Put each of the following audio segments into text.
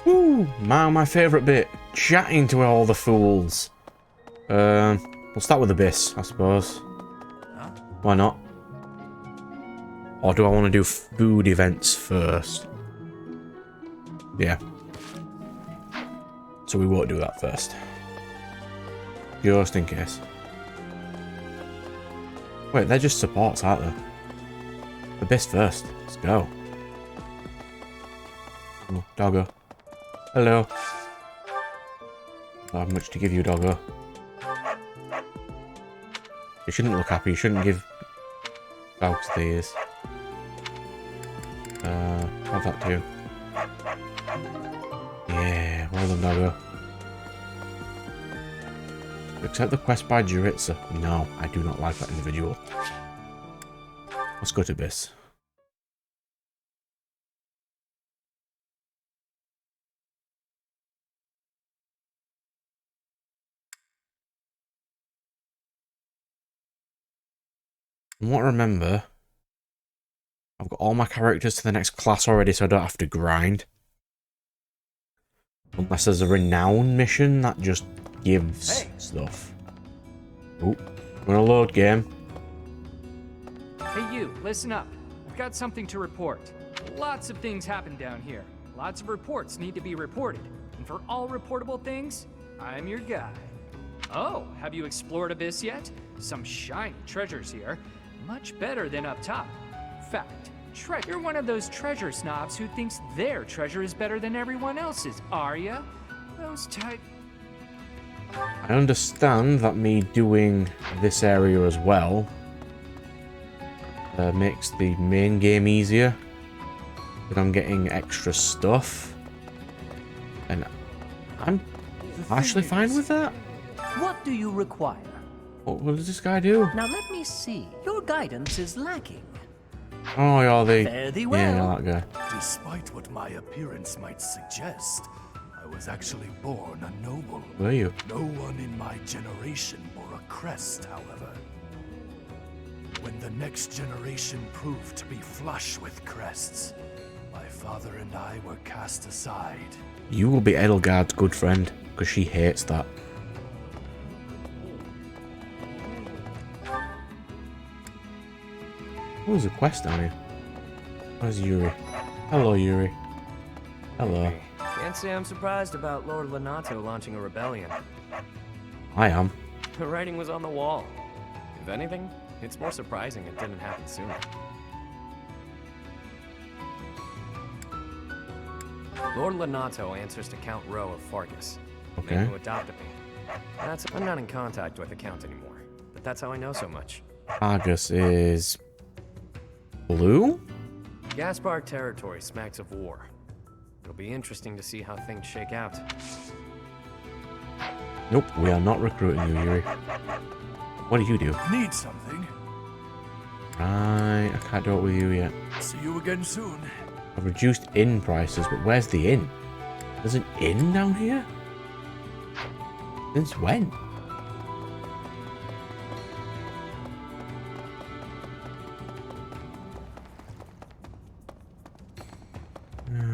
Woo! My favourite bit. Chatting to all the fools. We'll start with Abyss, I suppose. Why not? Or do I want to do food events first? Yeah. So we won't do that first. Just in case. Wait, they're just supports, aren't they? Abyss first. Let's go. Oh, doggo. Hello. I have much to give you, doggo. You shouldn't look happy. You shouldn't give dogs these. Have that too. Yeah, well done, doggo. Accept the quest by Juritsa. No, I do not like that individual. Let's go to Abyss. From what I remember, I've got all my characters to the next class already, so I don't have to grind. Unless there's a renown mission that just gives stuff. Oh, we're gonna load game. Hey you, listen up. I've got something to report. Lots of things happen down here. Lots of reports need to be reported. And for all reportable things, I'm your guy. Oh, have you explored Abyss yet? Some shiny treasures here. Much better than up top. Fact, you're one of those treasure snobs who thinks their treasure is better than everyone else's, are ya? Those type... I understand that me doing this area as well makes the main game easier. But I'm getting extra stuff. And I'm actually fine with that. What do you require? What does this guy do? Now let me see. Your guidance is lacking. Oh, yeah, Fare thee well. Yeah, that guy. Despite what my appearance might suggest, I was actually born a noble. Were you? No one in my generation bore a crest, however. When the next generation proved to be flush with crests, my father and I were cast aside. You will be Edelgard's good friend, because she hates that. Oh, there's a quest down here. Where's Yuri? Hello, Yuri. Hello. Can't say I'm surprised about Lord Lenato launching a rebellion. I am. The writing was on the wall. If anything, it's more surprising it didn't happen sooner. Lord Lenato answers to Count Rowe of Fargus, the Okay. man who adopted me. I'm not in contact with the Count anymore, but that's how I know so much. Argus is... blue? Gaspar territory smacks of war. It'll be interesting to see how things shake out. Nope, we are not recruiting you, Yuri. What do you do? Need something? I can't do it with you yet. See you again soon. I've reduced inn prices, but where's the inn? There's an inn down here? Since when?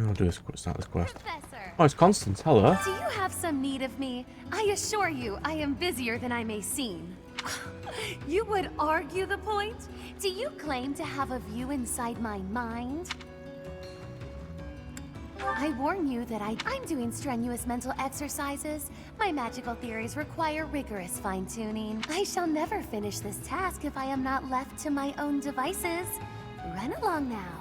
I'll do this. Start this quest. Professor, Oh, it's Constance. Hello. do you have some need of me? I assure you, I am busier than I may seem. You would argue the point? Do you claim to have a view inside my mind? I warn you that I'm doing strenuous mental exercises. My magical theories require rigorous fine-tuning. I shall never finish this task if I am not left to my own devices. Run along now.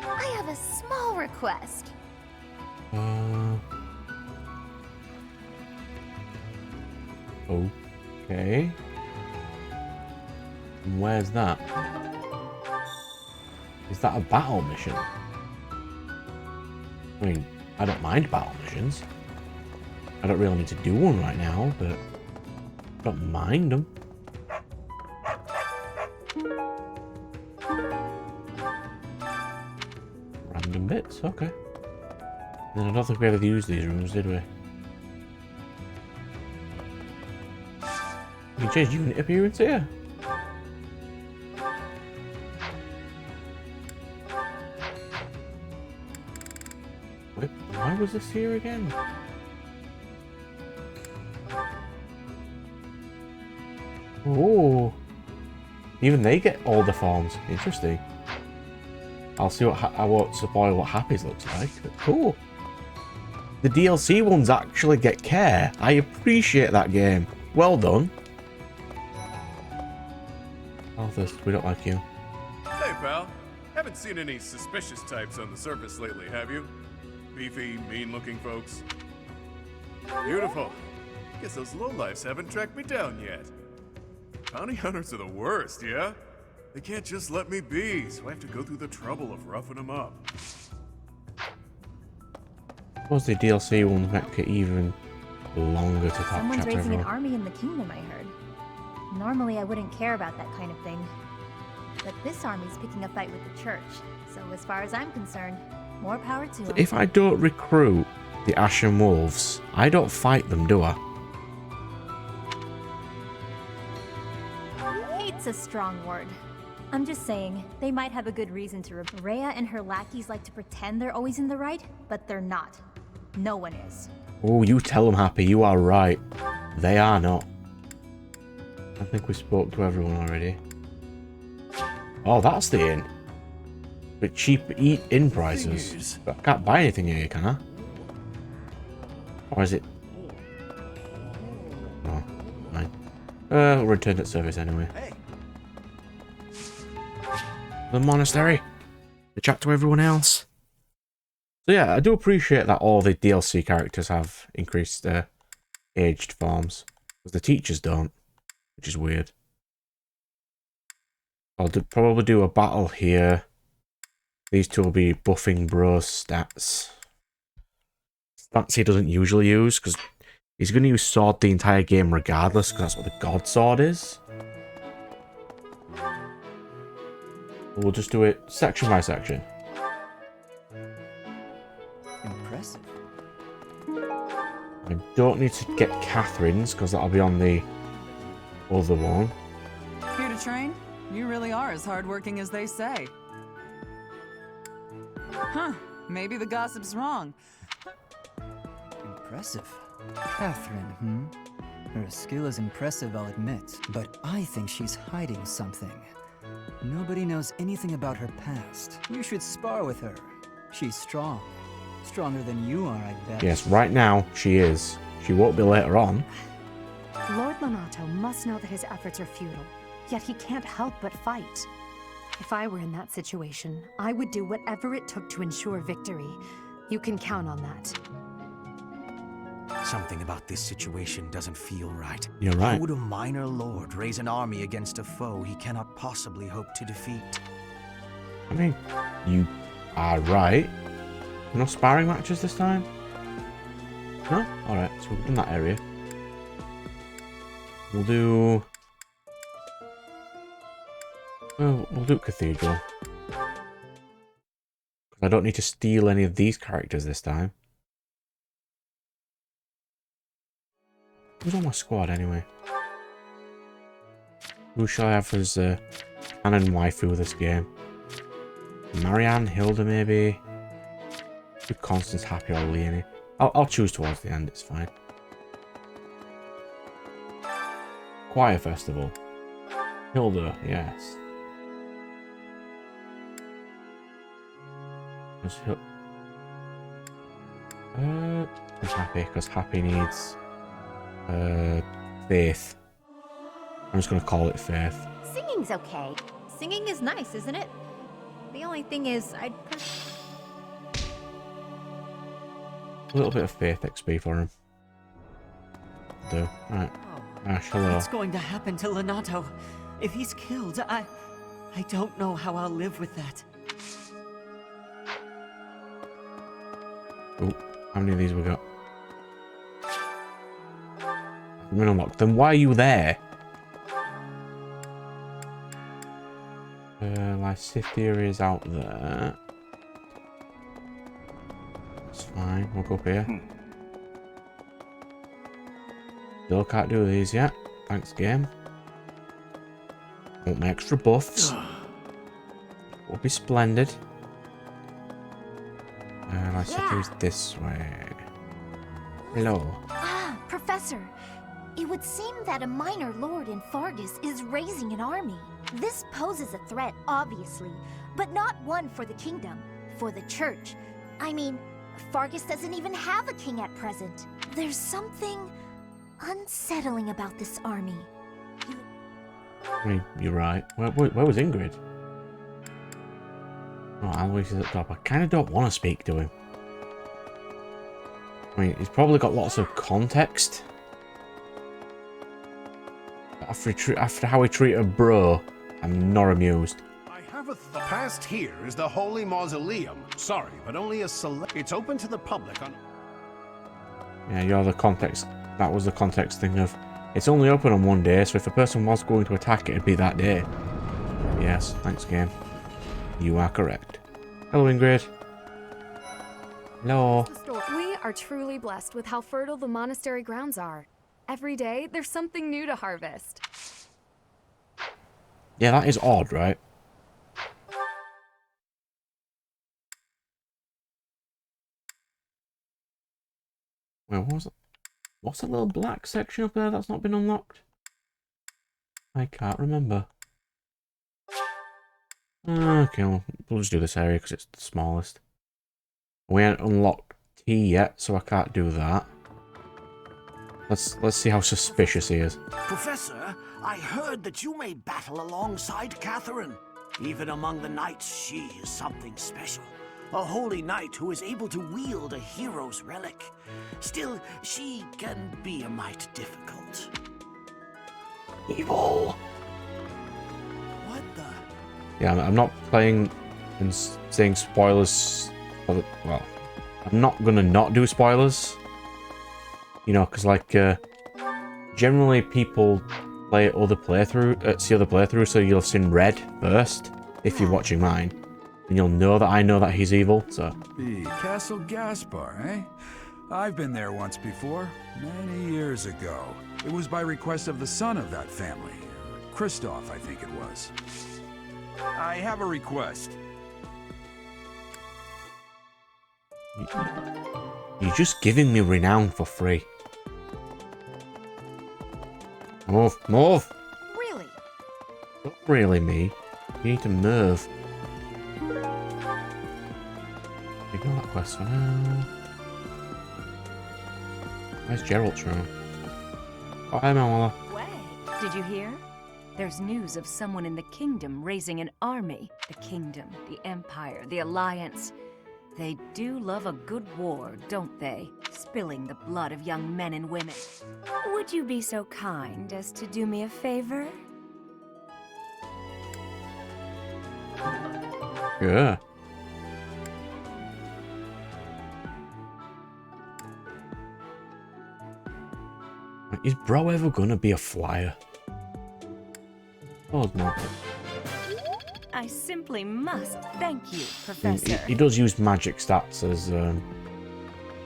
I have a small request. Okay. And where's that? Is that a battle mission? I mean, I don't mind battle missions. I don't really need to do one right now, but I don't mind them. Random bits, okay. And then I don't think we ever used these rooms, did we? You changed unit appearance here. Wait, why was this here again? Oh, even they get all the forms. Interesting. I'll see what I won't spoil what Happy's looks like, but cool. The DLC ones actually get care. I appreciate that game. Well done. Althus, we don't like you. Hey, pal. Haven't seen any suspicious types on the surface lately, have you? Beefy, mean-looking folks. Beautiful. Guess those lowlifes haven't tracked me down yet. Bounty hunters are the worst, yeah? They can't just let me be, so I have to go through the trouble of roughing them up. I suppose the DLC ones make it even longer to talk Someone's chapter raising an everyone. army in the kingdom, I heard. Normally, I wouldn't care about that kind of thing. But this army's picking a fight with the church, so as far as I'm concerned, more power to them. If I don't recruit the Ashen Wolves, I don't fight them, do I? Hate's a strong word. I'm just saying, they might have a good reason to Rhea and her lackeys like to pretend they're always in the right, but they're not. No one is. Oh, you tell them, Happy. You are right. They are not. I think we spoke to everyone already. Oh, that's the inn. But cheap inn prices. But I can't buy anything here, can I? Or is it? Oh, fine. We'll return to service anyway. The monastery. The chat to everyone else. So yeah, I do appreciate that all the DLC characters have increased aged forms. Because the teachers don't. Which is weird. I'll probably do a battle here. These two will be buffing Bro's stats. Stats he doesn't usually use, because he's going to use sword the entire game regardless, because that's what the god sword is. We'll just do it section by section. Impressive. I don't need to get Catherine's, because that'll be on the other one. Here to train? You really are as hardworking as they say. Huh, maybe the gossip's wrong. Impressive. Catherine, Her skill is impressive, I'll admit, but I think she's hiding something. Nobody knows anything about her past. You should spar with her. She's strong. Stronger than you are, I bet. Yes, right now, she is. She won't be later on. Lord Lonato must know that his efforts are futile, yet he can't help but fight. If I were in that situation, I would do whatever it took to ensure victory. You can count on that. Something about this situation doesn't feel right. You're right. How would a minor lord raise an army against a foe he cannot possibly hope to defeat? I mean, you are right. No sparring matches this time? No? Alright, so we've done that area. We'll do... Well, we'll do Cathedral. I don't need to steal any of these characters this time. Who's on my squad anyway? Who shall I have as canon waifu this game? Marianne, Hilda maybe? Do Constance, Happy, or Leonie? I'll choose towards the end, it's fine. Choir Festival. Hilda, yes. It's Happy, because Happy needs Faith. I'm just gonna call it Faith. Singing's okay. Singing is nice, isn't it? The only thing is, A little bit of Faith XP for him. Do. Right. Ash, hello. What's going to happen to Lonato? If he's killed, I don't know how I'll live with that. Oh, how many of these we got? I'm gonna unlock them. Why are you there? Lysithia is out there. That's fine. We'll go up here. Still can't do these yet. Thanks, game. Want my extra buffs. Will be splendid. I suppose this way. Hello. Ah, Professor. It would seem that a minor lord in Fargus is raising an army. This poses a threat, obviously, but not one for the kingdom, for the church. I mean, Fargus doesn't even have a king at present. There's something unsettling about this army. I mean, you're right. Where was Ingrid? Oh, Alois is at the top. I kind of don't want to speak to him. I mean, he's probably got lots of context. After how he treated Bro, I'm not amused. I have the past here is the Holy Mausoleum. Sorry, but only a select. It's open to the public on. Yeah, you're the context. That was the context thing of it's only open on one day, so if a person was going to attack it, it'd be that day. Yes, thanks, game. You are correct. Hello, Ingrid. Hello. We are truly blessed with how fertile the monastery grounds are. Every day, there's something new to harvest. Yeah, that is odd, right? Wait, what was it? What's that little black section up there that's not been unlocked? I can't remember. Okay, we'll just do this area because it's the smallest. We ain't unlocked T yet, so I can't do that. Let's see how suspicious he is. Professor, I heard that you may battle alongside Catherine. Even among the knights, she is something special. A holy knight who is able to wield a hero's relic. Still, she can be a mite difficult. Evil. What the? Yeah, I'm not playing and saying spoilers. Well, I'm not gonna not do spoilers. You know, because like generally people play see other playthroughs, so you'll have seen red first if you're watching mine, and you'll know that I know that he's evil. So. Castle Gaspar, eh? I've been there once before, many years ago. It was by request of the son of that family, Christoph, I think it was. I have a request. You're just giving me renown for free. Move, move! Really? Not really me. You need to move. Ignore that quest for now. Where's Geralt's room? Oh, hi, Mama. Way, did you hear? There's news of someone in the kingdom raising an army. The kingdom, the empire, the alliance. They do love a good war, don't they? Spilling the blood of young men and women. Would you be so kind as to do me a favor? Yeah. Is Bro ever gonna be a flyer? Oh, not. I simply must thank you, Professor. He does use magic stats as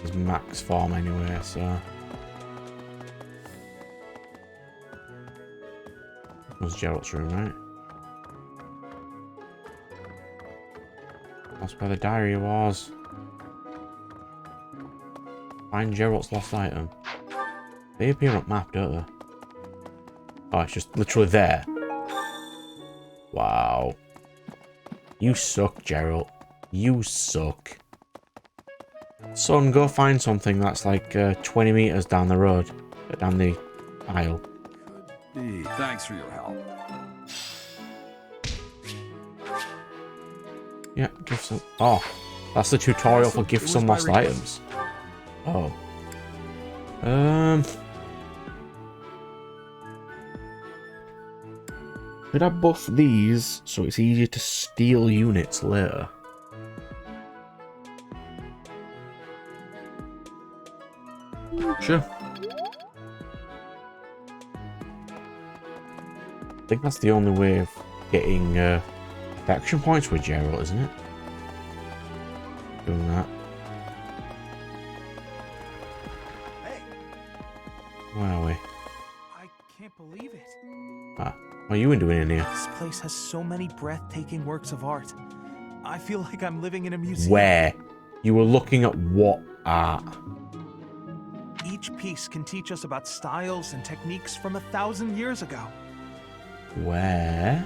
his max form anyway, so. That was Geralt's room, right? That's where the diary was. Find Geralt's lost item. They appear on map, don't they? Oh, it's just literally there. Wow. You suck, Geralt. You suck. Son, go find something that's like 20 meters down the road. Down the aisle. Thanks for your help. Yeah, give some. Oh, that's the tutorial for give some lost items. Oh. Could I buff these so it's easier to steal units later? Sure. I think that's the only way of getting action points with Geralt, isn't it? Doing that. Hey. Where are we? I can't believe it. Ah, what are you doing in here? This place has so many breathtaking works of art. I feel like I'm living in a museum. Where? You were looking at what art? Each piece can teach us about styles and techniques from 1,000 years ago. Where?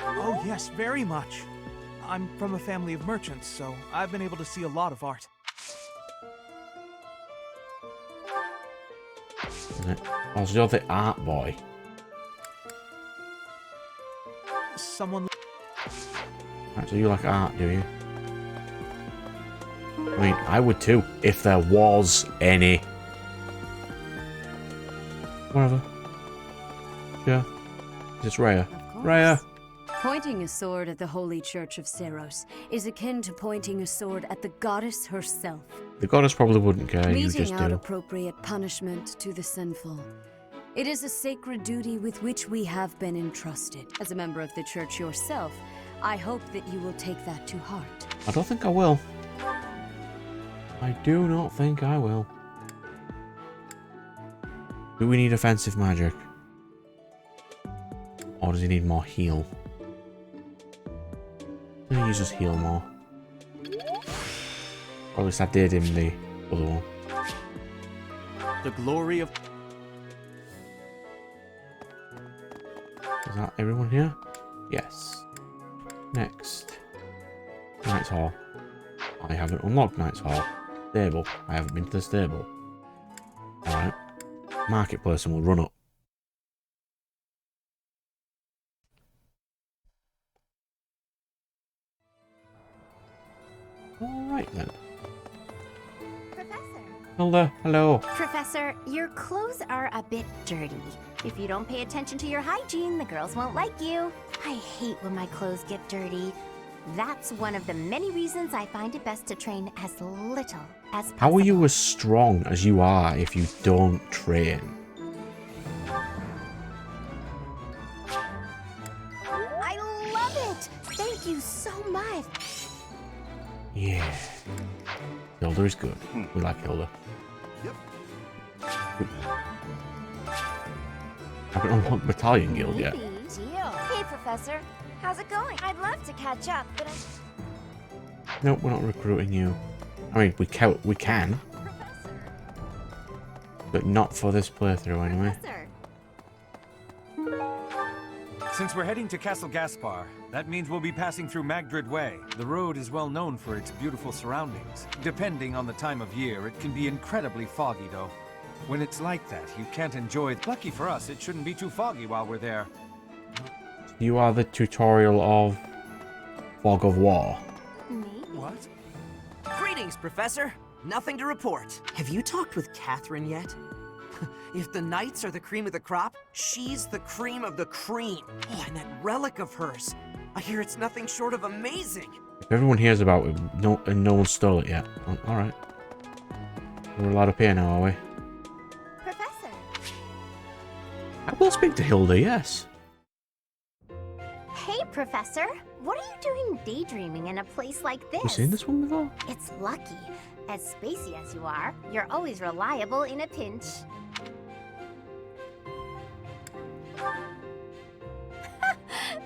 Oh yes, very much. I'm from a family of merchants, so I've been able to see a lot of art. Oh, so you're the art boy. Someone... Right, so you like art, do you? I mean, I would too, if there was any. Whatever. Yeah. It's Rhea. Rhea! Pointing a sword at the Holy Church of Seros is akin to pointing a sword at the goddess herself. The goddess probably wouldn't care, you Meting just out do. appropriate punishment to the sinful. It is a sacred duty with which we have been entrusted. As a member of the church yourself, I hope that you will take that to heart. I don't think I will. I do not think I will. Do we need offensive magic? Or does he need more heal? I think he just heal more. Or at least I did in the other one. The glory of... Is that everyone here? Yes. Next. Knight's Hall. I haven't unlocked Knight's Hall. Stable. I haven't been to the stable. Alright. Marketplace and we'll run up. Alright then. Professor. Hilda, hello. Professor, your clothes are a bit dirty. If you don't pay attention to your hygiene, the girls won't like you. I hate when my clothes get dirty. That's one of the many reasons I find it best to train as little as possible. How are you as strong as you are if you don't train? I love it! Thank you so much. Yeah. Hilda is good. We like Hilda. Yep. I haven't unlocked Battalion Guild yet. Hey, Professor. How's it going? I'd love to catch up, but Nope, we're not recruiting you. I mean, we can. But not for this playthrough anyway. Since we're heading to Castle Gaspar, that means we'll be passing through Magdrid Way. The road is well known for its beautiful surroundings. Depending on the time of year, it can be incredibly foggy, though. When it's like that, you can't enjoy it. Lucky for us, it shouldn't be too foggy while we're there. You are the tutorial of Fog of War. What? Greetings, Professor. Nothing to report. Have you talked with Catherine yet? If the knights are the cream of the crop, she's the cream of the cream. Oh, and that relic of hers. I hear it's nothing short of amazing. If everyone hears about it, and no one stole it yet. Alright. We're allowed up here now, are we? Professor. I will speak to Hilda, yes. Hey, Professor. What are you doing daydreaming in a place like this? You seen this one before? It's lucky. As spacey as you are, you're always reliable in a pinch.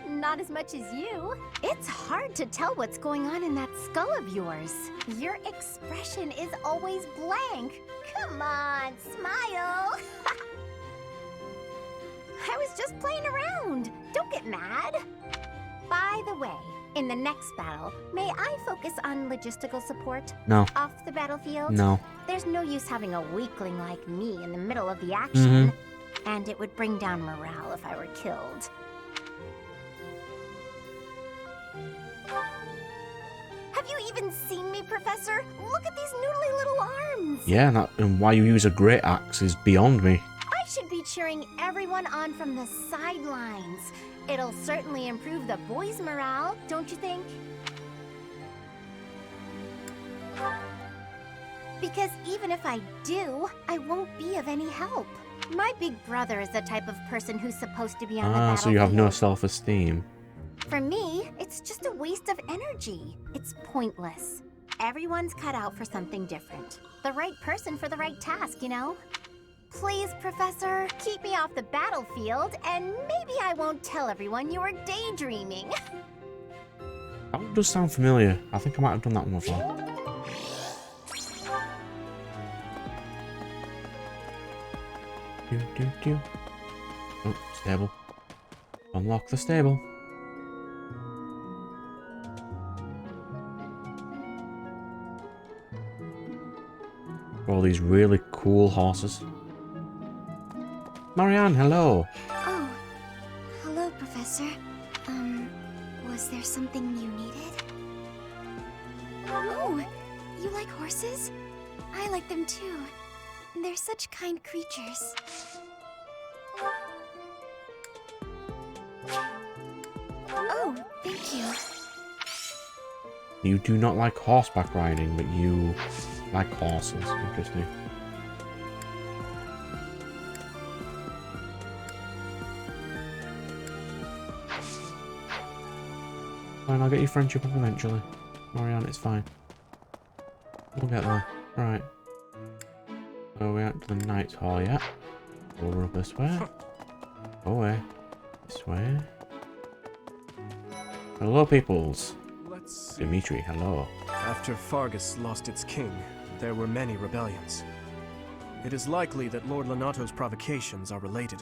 Not as much as you. It's hard to tell what's going on in that skull of yours. Your expression is always blank. Come on, smile. I was just playing around. Don't get mad. By the way, in the next battle, may I focus on logistical support? No. Off the battlefield? No. There's no use having a weakling like me in the middle of the action. And it would bring down morale if I were killed. Have you even seen me, Professor? Look at these noodly little arms! Yeah, and why you use a great axe is beyond me. I should be cheering everyone on from the sidelines. It'll certainly improve the boys' morale, don't you think? Because even if I do, I won't be of any help. My big brother is the type of person who's supposed to be on the battlefield. So you have no self-esteem. For me, it's just a waste of energy. It's pointless. Everyone's cut out for something different. The right person for the right task, you know? Please, Professor, keep me off the battlefield, and maybe I won't tell everyone you were daydreaming. That one does sound familiar. I think I might have done that one before. Oh, stable. Unlock the stable. All these really cool horses. Marianne, hello. Oh, hello, Professor. Was there something you needed? Oh, you like horses? I like them too. They're such kind creatures. Oh, thank you. You do not like horseback riding, but you like horses. Interesting. Fine, I'll get your friendship up eventually. Marianne, it's fine. We'll get there. Right. So we're out to the Knight's Hall yet. Over up this way. Away. This way. Hello, peoples. Let's see. Dimitri, hello. After Fargus lost its king, there were many rebellions. It is likely that Lord Lonato's provocations are related.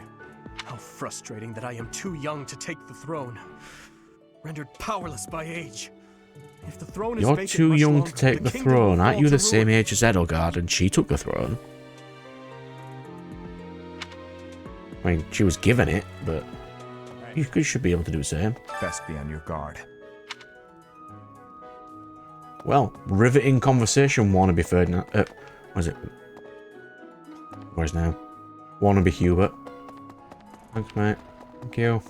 How frustrating that I am too young to take the throne. Rendered powerless by age. If the throne is You're vacant too much young longer, to take the kingdom throne. will Aren't fall you to the same ruin. age as Edelgard and she took the throne? I mean, she was given it, but you should be able to do the same. Best be on your guard. Well, riveting conversation, wannabe Ferdinand. What is it? Where's now? Wannabe Hubert. Thanks, mate. Thank you.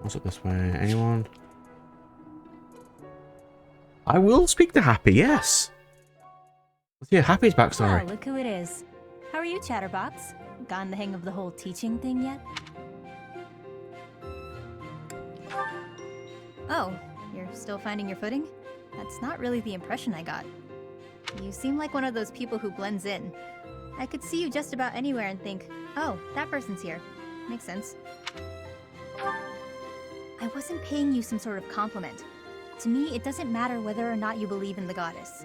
What's up this way? Anyone? I will speak to Happy, yes. Let's hear Happy's backstory. Oh, look who it is. How are you, Chatterbox? Gotten the hang of the whole teaching thing yet? Oh, you're still finding your footing? That's not really the impression I got. You seem like one of those people who blends in. I could see you just about anywhere and think, oh, that person's here. Makes sense. I wasn't paying you some sort of compliment. To me, it doesn't matter whether or not you believe in the goddess.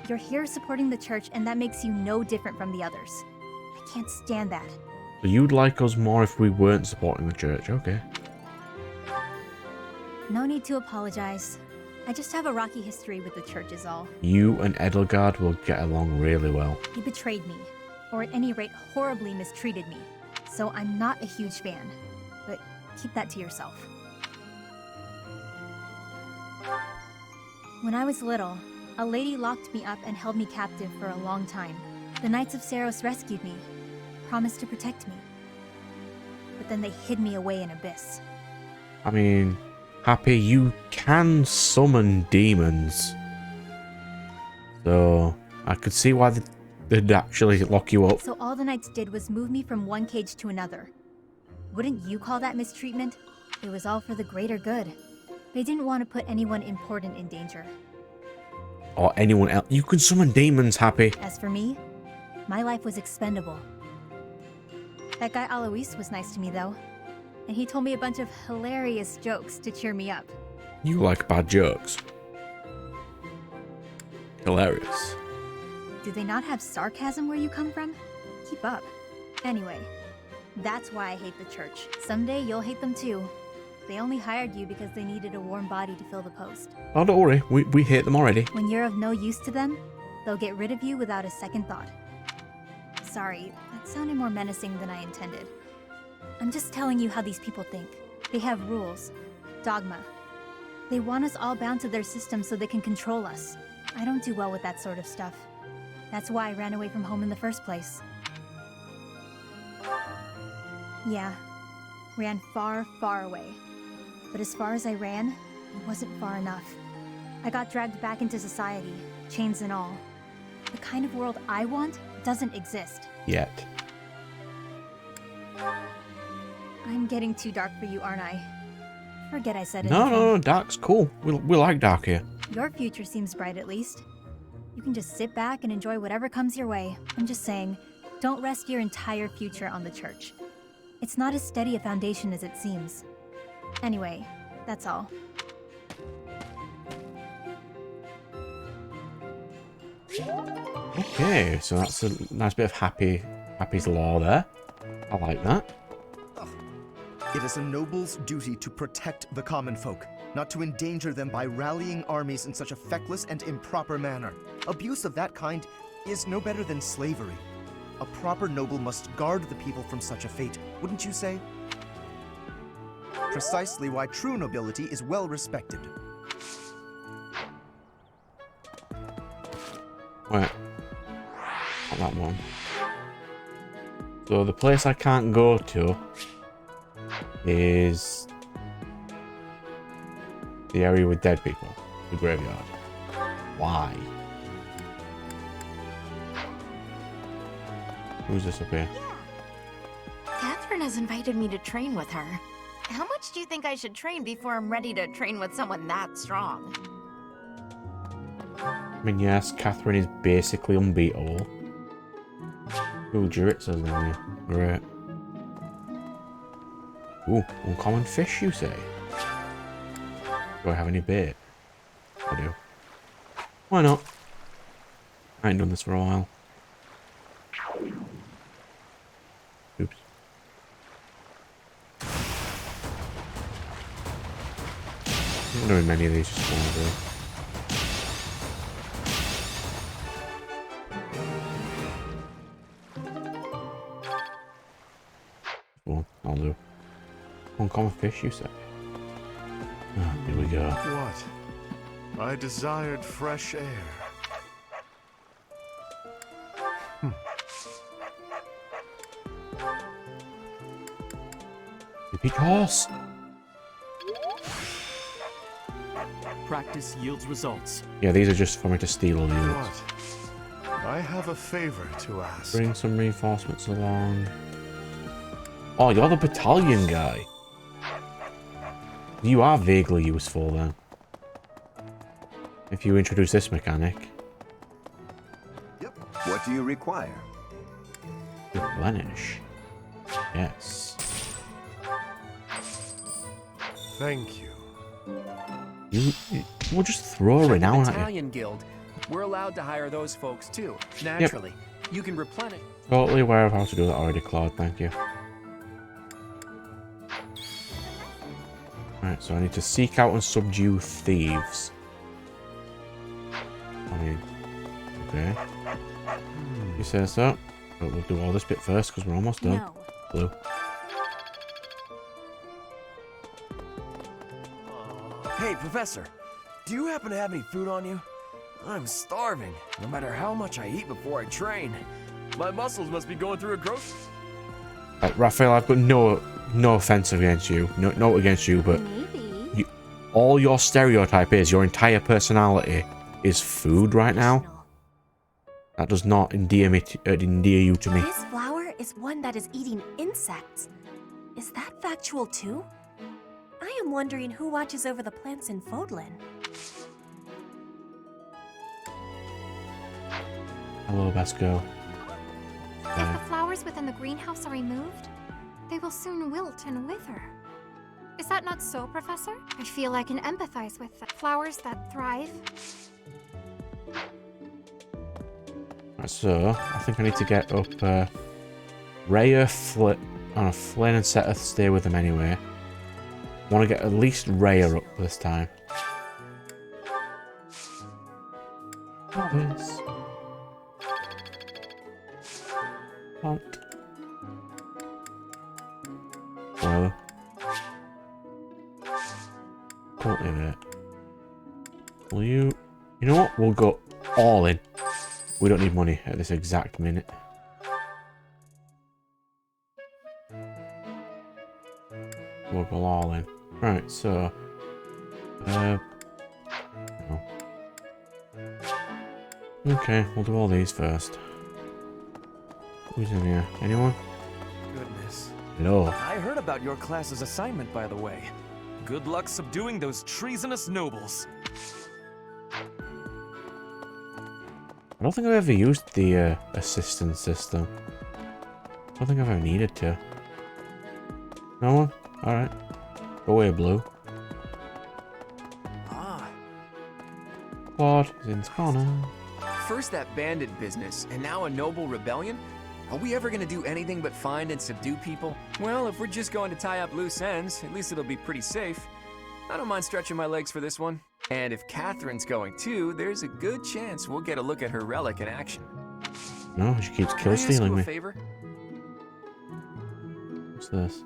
You're here supporting the church, and that makes you no different from the others. I can't stand that. So you'd like us more if we weren't supporting the church, okay. No need to apologize. I just have a rocky history with the church is all. You and Edelgard will get along really well. He betrayed me, or at any rate horribly mistreated me. So I'm not a huge fan, but keep that to yourself. When I was little, a lady locked me up and held me captive for a long time. The Knights of Seiros rescued me, promised to protect me. But then they hid me away in Abyss. I mean, Happy, you can summon demons. So, I could see why they'd actually lock you up. So all the Knights did was move me from one cage to another. Wouldn't you call that mistreatment? It was all for the greater good. They didn't want to put anyone important in danger. Or anyone else. You can summon demons, Happy. As for me, my life was expendable. That guy Alois was nice to me though, and he told me a bunch of hilarious jokes to cheer me up. You like bad jokes. Hilarious. Do they not have sarcasm where you come from? Keep up. Anyway, that's why I hate the church. Someday you'll hate them too. They only hired you because they needed a warm body to fill the post. Oh, don't worry. We hate them already. When you're of no use to them, they'll get rid of you without a second thought. Sorry, that sounded more menacing than I intended. I'm just telling you how these people think. They have rules, dogma. They want us all bound to their system so they can control us. I don't do well with that sort of stuff. That's why I ran away from home in the first place. Yeah, ran far, far away. But as far as I ran, it wasn't far enough. I got dragged back into society, chains and all. The kind of world I want doesn't exist. Yet. I'm getting too dark for you, aren't I? Forget I said No, anything. no, dark's cool. We like dark here. Your future seems bright at least. You can just sit back and enjoy whatever comes your way. I'm just saying, don't rest your entire future on the church. It's not as steady a foundation as it seems. Anyway, that's all. Okay, so that's a nice bit of Happy's law there. I like that. It is a noble's duty to protect the common folk, not to endanger them by rallying armies in such a feckless and improper manner. Abuse of that kind is no better than slavery. A proper noble must guard the people from such a fate, wouldn't you say? Precisely why true nobility is well respected. Wait. Not that one. So the place I can't go to is the area with dead people. The graveyard. Why? Who's this up here? Catherine has invited me to train with her. How much do you think I should train before I'm ready to train with someone that strong? I mean, yes, Catherine is basically unbeatable. Ooh, Jurit says that. Great. Ooh, uncommon fish, you say? Do I have any bait? I do. Why not? I ain't done this for a while. Oops. I'm not doing many of these, just one to do. Well, I'll do. Uncommon fish, you say? Ah, here we go. What? I desired fresh air. Repeat horse. Practice yields results. Yeah, these are just for me to steal all the units. What? I have a favor to ask. Bring some reinforcements along. Oh, you're the battalion guy. You are vaguely useful then. If you introduce this mechanic. Yep. What do you require? Replenish. Yes. Thank you. We'll just throw her down at you. Battalion Guild. We're allowed to hire those folks too. Naturally. You can replenish. Totally aware of how to do that already, Claude. Thank you. Right, so I need to seek out and subdue thieves. I mean, okay. You say so. But we'll do all this bit first because we're almost done. No. Blue. Hey, Professor. Do you happen to have any food on you? I'm starving, no matter how much I eat before I train. My muscles must be going through a growth. Raphael, I've got no offense against you. No against you, but all your stereotype is, your entire personality is food right now. That does not endear you to me. This flower is one that is eating insects. Is that factual too? I am wondering who watches over the plants in Fodlan. Hello, best girl. If the flowers within the greenhouse are removed, they will soon wilt and wither. Is that not so, Professor? I feel I can empathize with the flowers that thrive. Right, so, I think I need to get up Raya, Flynn and Seth stay with them anyway. I want to get at least Raya up this time. This. Plant. Well. Cultivate. Will you... You know what? We'll go all in. We don't need money at this exact minute. We'll go all in. Right, so... no. Okay, we'll do all these first. Who's in here? Anyone? Goodness. Hello. I heard about your class's assignment, by the way. Good luck subduing those treasonous nobles. I don't think I've ever used the assistance system. I don't think I've ever needed to. No one? Alright. Go away, Blue. Ah. Claude is in the corner. First that bandit business, and now a noble rebellion? Are we ever gonna do anything but find and subdue people? Well, if we're just going to tie up loose ends, at least it'll be pretty safe. I don't mind stretching my legs for this one. And if Catherine's going too, there's a good chance we'll get a look at her relic in action. No, she keeps kill stealing me. What's this?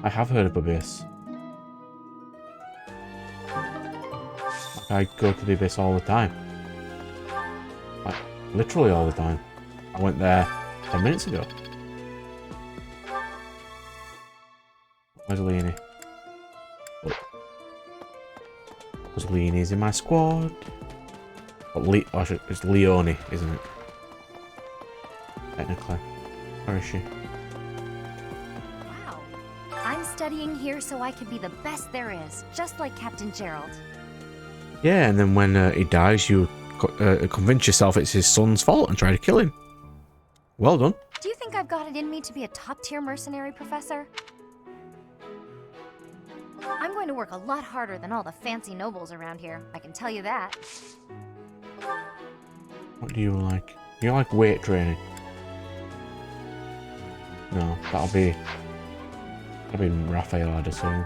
I have heard of Abyss. I go to the Abyss all the time. Like, literally all the time. I went there 10 minutes ago. Where's Leonie? Oh. Because Leonie's in my squad. It's Leonie, isn't it? Technically. Where is she? Wow. I'm studying here so I can be the best there is, just like Captain Gerald. Yeah, and then when he dies, you convince yourself it's his son's fault and try to kill him. Well done. Do you think I've got it in me to be a top-tier mercenary, Professor? I'm going to work a lot harder than all the fancy nobles around here, I can tell you that. What do you like? You like weight training? No, that'll be Raphael, I'd assume.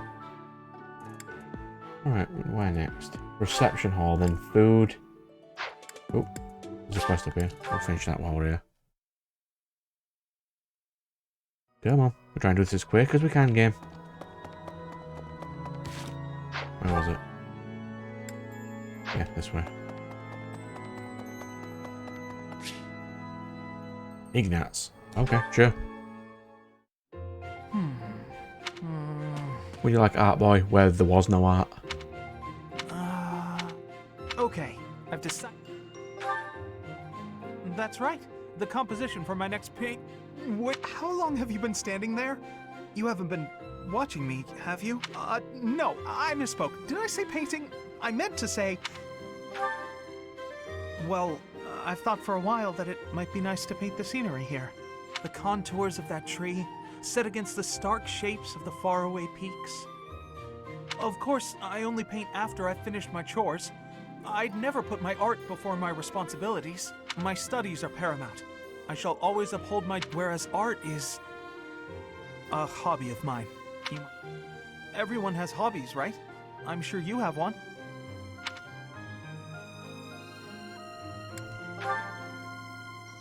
Alright, where next? Reception hall, then food. Oh, there's a quest up here. We'll finish that while we're here. Come on, we're trying to do this as quick as we can, game. Where was it? Yeah, this way. Ignatz. Okay, sure. Would you like Art Boy, where there was no art? Okay, I've decided. That's right. The composition for my next paint. Wait, how long have you been standing there? You haven't been watching me, have you? No, I misspoke. Did I say painting? I meant to say... Well, I've thought for a while that it might be nice to paint the scenery here. The contours of that tree, set against the stark shapes of the faraway peaks. Of course, I only paint after I've finished my chores. I'd never put my art before my responsibilities. My studies are paramount. I shall always uphold my... Whereas art is... a hobby of mine. Everyone has hobbies, right? I'm sure you have one.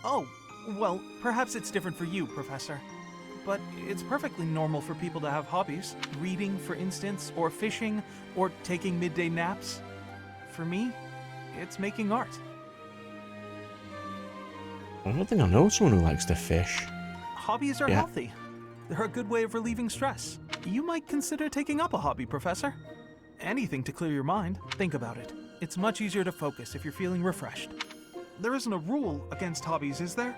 Oh, well, perhaps it's different for you, Professor. But it's perfectly normal for people to have hobbies. Reading, for instance, or fishing, or taking midday naps. For me, it's making art. I don't think I know someone who likes to fish. Hobbies are healthy. They're a good way of relieving stress. You might consider taking up a hobby, Professor. Anything to clear your mind. Think about it. It's much easier to focus if you're feeling refreshed. There isn't a rule against hobbies, is there?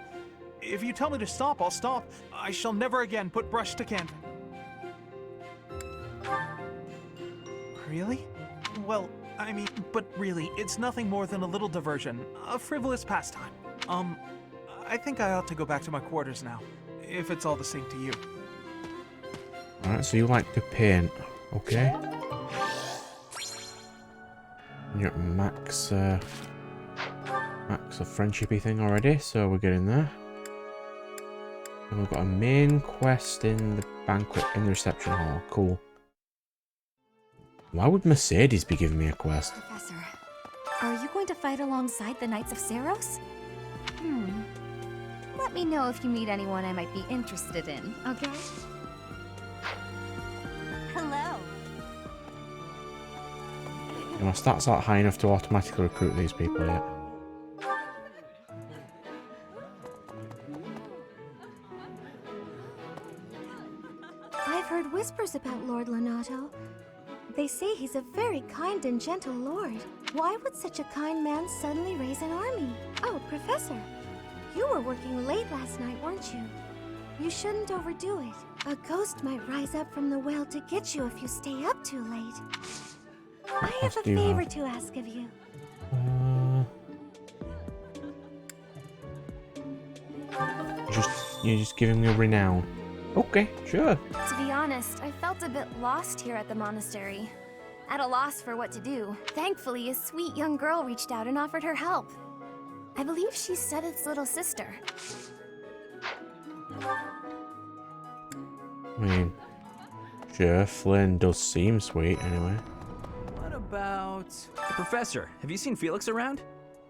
If you tell me to stop, I'll stop. I shall never again put brush to canvas. Really? Well, I mean, but really, it's nothing more than a little diversion. A frivolous pastime. I think I ought to go back to my quarters now, if it's all the same to you. Alright, so you like to paint. Okay. And you're at max a friendshipy thing already, so we're getting there. And we've got a main quest in the banquet, in the reception hall. Cool. Why would Mercedes be giving me a quest? Professor, are you going to fight alongside the Knights of Saros? Let me know if you meet anyone I might be interested in, okay? Hello. My stats aren't high enough to automatically recruit these people yet. I've heard whispers about Lord Lonato. They say he's a very kind and gentle lord. Why would such a kind man suddenly raise an army? Oh, Professor, you were working late last night, weren't you? You shouldn't overdo it. A ghost might rise up from the well to get you if you stay up too late. I have a favor to ask of you. You're just giving me a renown. Okay, sure. To be honest, I felt a bit lost here at the monastery. At a loss for what to do. Thankfully, a sweet young girl reached out and offered her help. I believe she's Seteth's little sister. I mean, sure, Flynn does seem sweet anyway. What about... Professor, have you seen Felix around?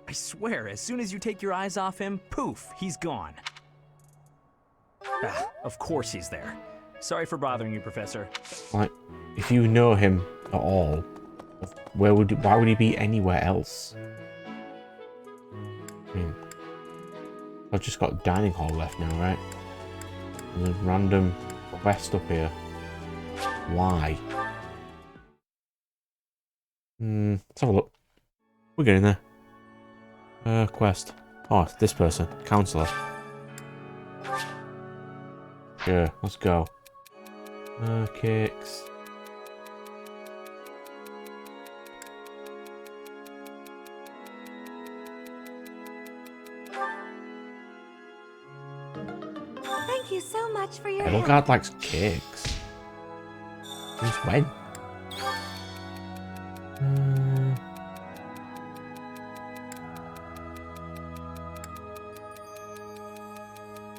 I swear, as soon as you take your eyes off him, poof, he's gone. Ah, of course he's there. Sorry for bothering you, Professor. Like, if you know him at all, why would he be anywhere else? I mean, I've just got dining hall left now, right? There's a random quest up here. Why? Let's have a look. We're getting there. Quest. Oh, it's this person. Counselor. Sure, let's go. Cakes. Thank you so much for your Edelgard help. likes cakes. Since when?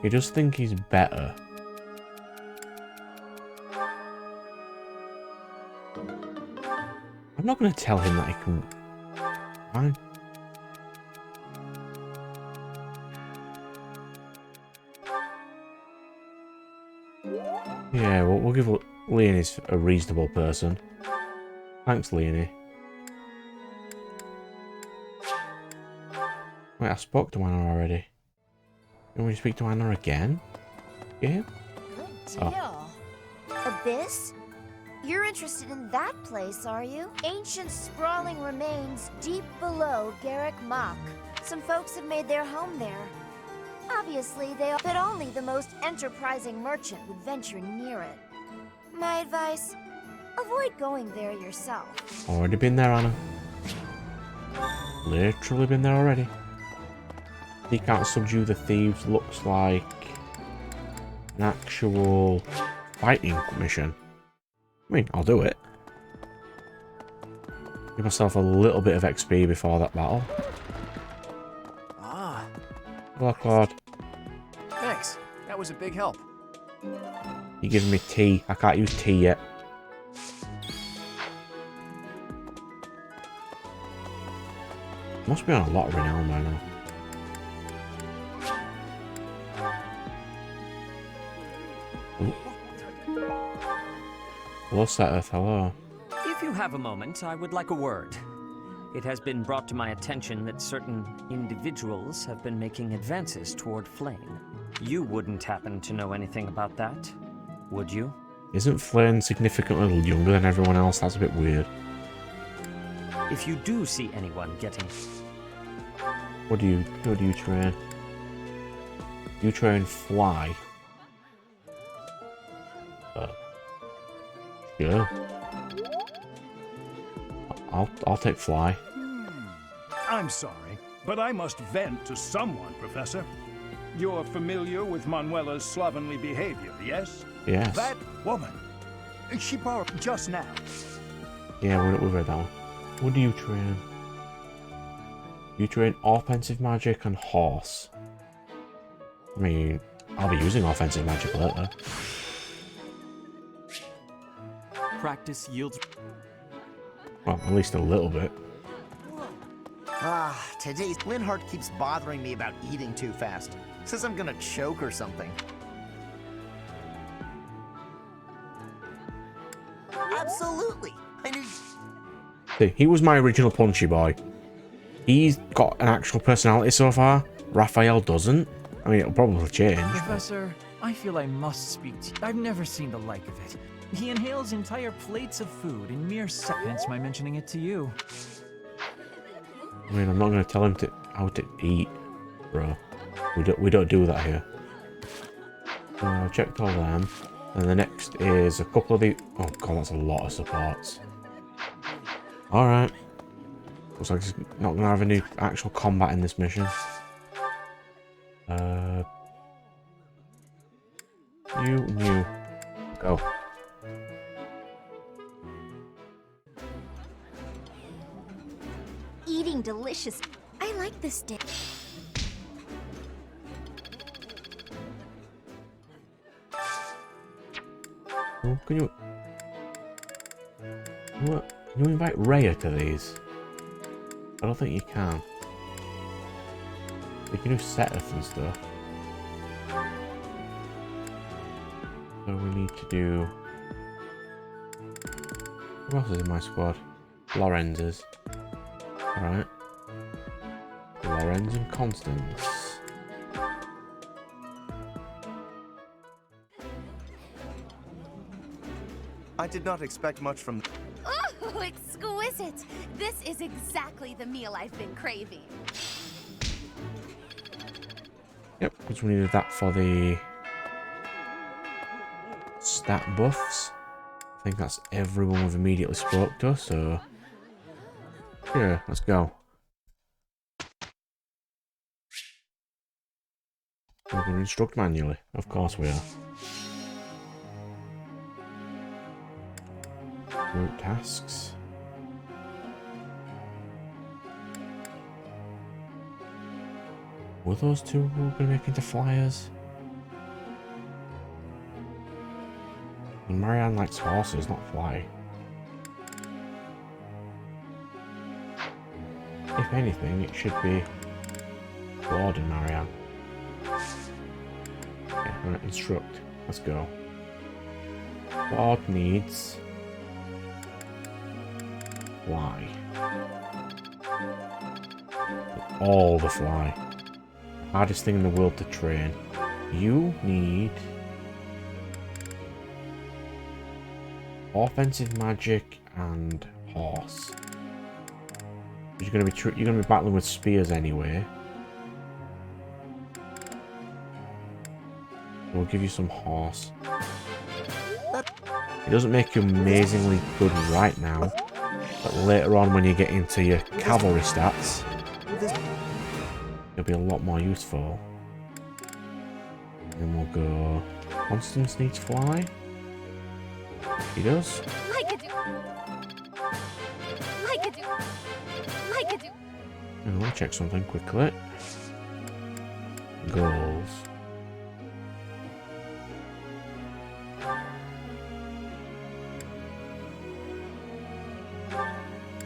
You just think he's better. I'm not going to tell him that he can... Fine. Yeah, we'll give Leonie a reasonable person. Thanks, Leonie. Wait, I spoke to Anna already. You want me to speak to Anna again? Yeah? Good deal. Abyss? You're interested in that place, are you? Ancient sprawling remains deep below Garrick Mach. Some folks have made their home there. Obviously, but only the most enterprising merchant would venture near it. My advice, avoid going there yourself. Already been there, Anna. Literally been there already. He can't subdue the thieves looks like an actual fighting mission. I mean, I'll do it. Give myself a little bit of XP before that battle. Ah. Hello, Claude. Thanks. That was a big help. You're giving me tea. I can't use tea yet. Must be on a lot of renown by now. Hello, Seteth. Hello. If you have a moment, I would like a word. It has been brought to my attention that certain individuals have been making advances toward Flame. You wouldn't happen to know anything about that, would you? Isn't Flynn significantly younger than everyone else? That's a bit weird. If you do see anyone getting... What do you train? You train fly. Yeah. I'll take fly. I'm sorry, but I must vent to someone, Professor. You're familiar with Manuela's slovenly behavior, yes? Yes. That woman. She borrowed just now. Yeah, we've read that one. What do you train? You train offensive magic and horse. I mean, I'll be using offensive magic later. Practice yields... Well, at least a little bit. Today's Linhardt keeps bothering me about eating too fast. Says I'm gonna choke or something. Absolutely. I knew. See, he was my original punchy boy. He's got an actual personality so far. Raphael doesn't. I mean, it'll probably change. Professor, I feel I must speak to you. I've never seen the like of it. He inhales entire plates of food in mere seconds, my mentioning it to you. I mean, I'm not going to tell him how to eat, bro. We don't do that here. So I've checked all them. And the next is a couple of the... Oh god, that's a lot of supports. Alright. Looks like it's not going to have any actual combat in this mission. You. Go. Eating delicious. I like this dish. Oh, can you... What? Can you invite Rhea to these? I don't think you can. You can do setups and stuff. So we need to do... Who else is in my squad? Lorenz is. Alright. Lorenz and Constance. I did not expect much from... Oh, exquisite! This is exactly the meal I've been craving. Yep, because we needed that for the stat buffs. I think that's everyone we've immediately spoke to, so yeah, let's go. We're going to instruct manually, of course we are. Route tasks. Were those two going to make into flyers? Marianne likes horses, not fly. If anything, it should be Claude and Marianne. Yeah, right, instruct. Let's go. Claude needs fly. All the fly. Hardest thing in the world to train. You need offensive magic and horse. You're gonna be battling with spears anyway. We'll give you some horse. It doesn't make you amazingly good right now, but later on when you get into your cavalry stats, it'll be a lot more useful. Then we'll go... Constance needs fly. He does. And I'll check something quickly. Goals.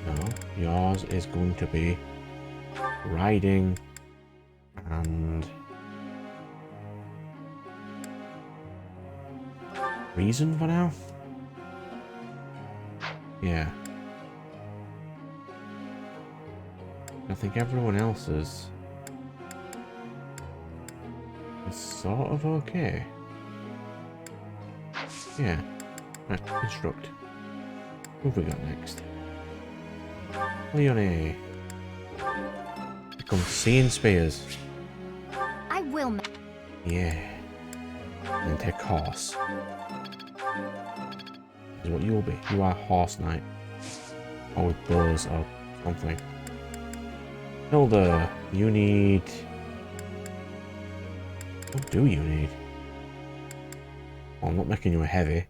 No, yours is going to be riding and reason for now. Yeah. I think everyone else is sort of okay. Yeah. Right, instruct. Who have we got next? Leonie. Become Seeing Spears. I will. Yeah. And take horse. Is what you'll be. You are horse knight. Or with bows or something. Hilda, you need... What do you need? Well, I'm not making you a heavy.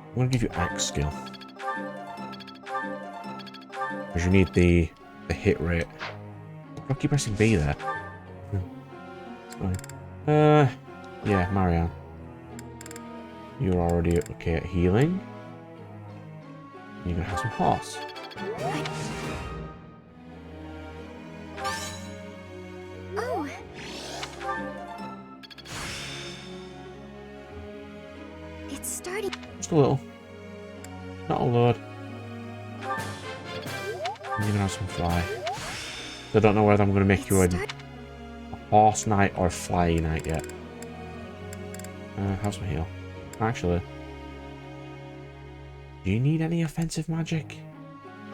I'm going to give you axe skill. Because you need the hit rate. I'll keep pressing B there. It's fine. Yeah, Marianne. You're already okay at healing. You're going to have some horse. Oh. It's starting. Just a little. Not a load. You're going to have some fly. I don't know whether I'm going to make you a horse knight or a fly knight yet. How's my heal? Actually. Do you need any offensive magic?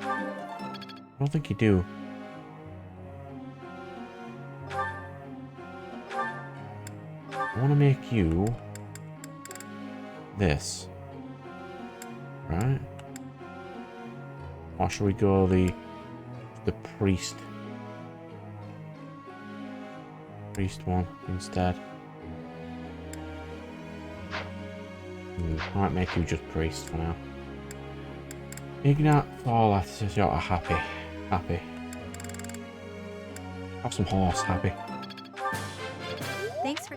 I don't think you do. I want to make you this. Right? Or should we go the priest? Priest one instead. I might make you just priest for now. Ignat Thorlath says you're happy. Happy. Have some horse, happy. Thanks for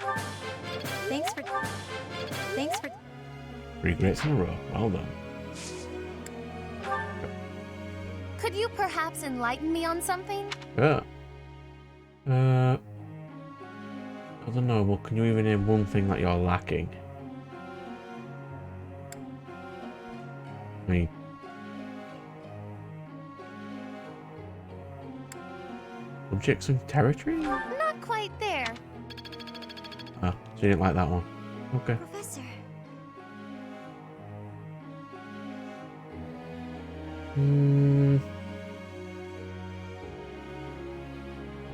3 grits in a row. Well done. Could you perhaps enlighten me on something? Yeah. Other noble, can you even name one thing that you're lacking? I mean, subjects and territory? Not quite there. Oh, so you didn't like that one. Okay. Professor.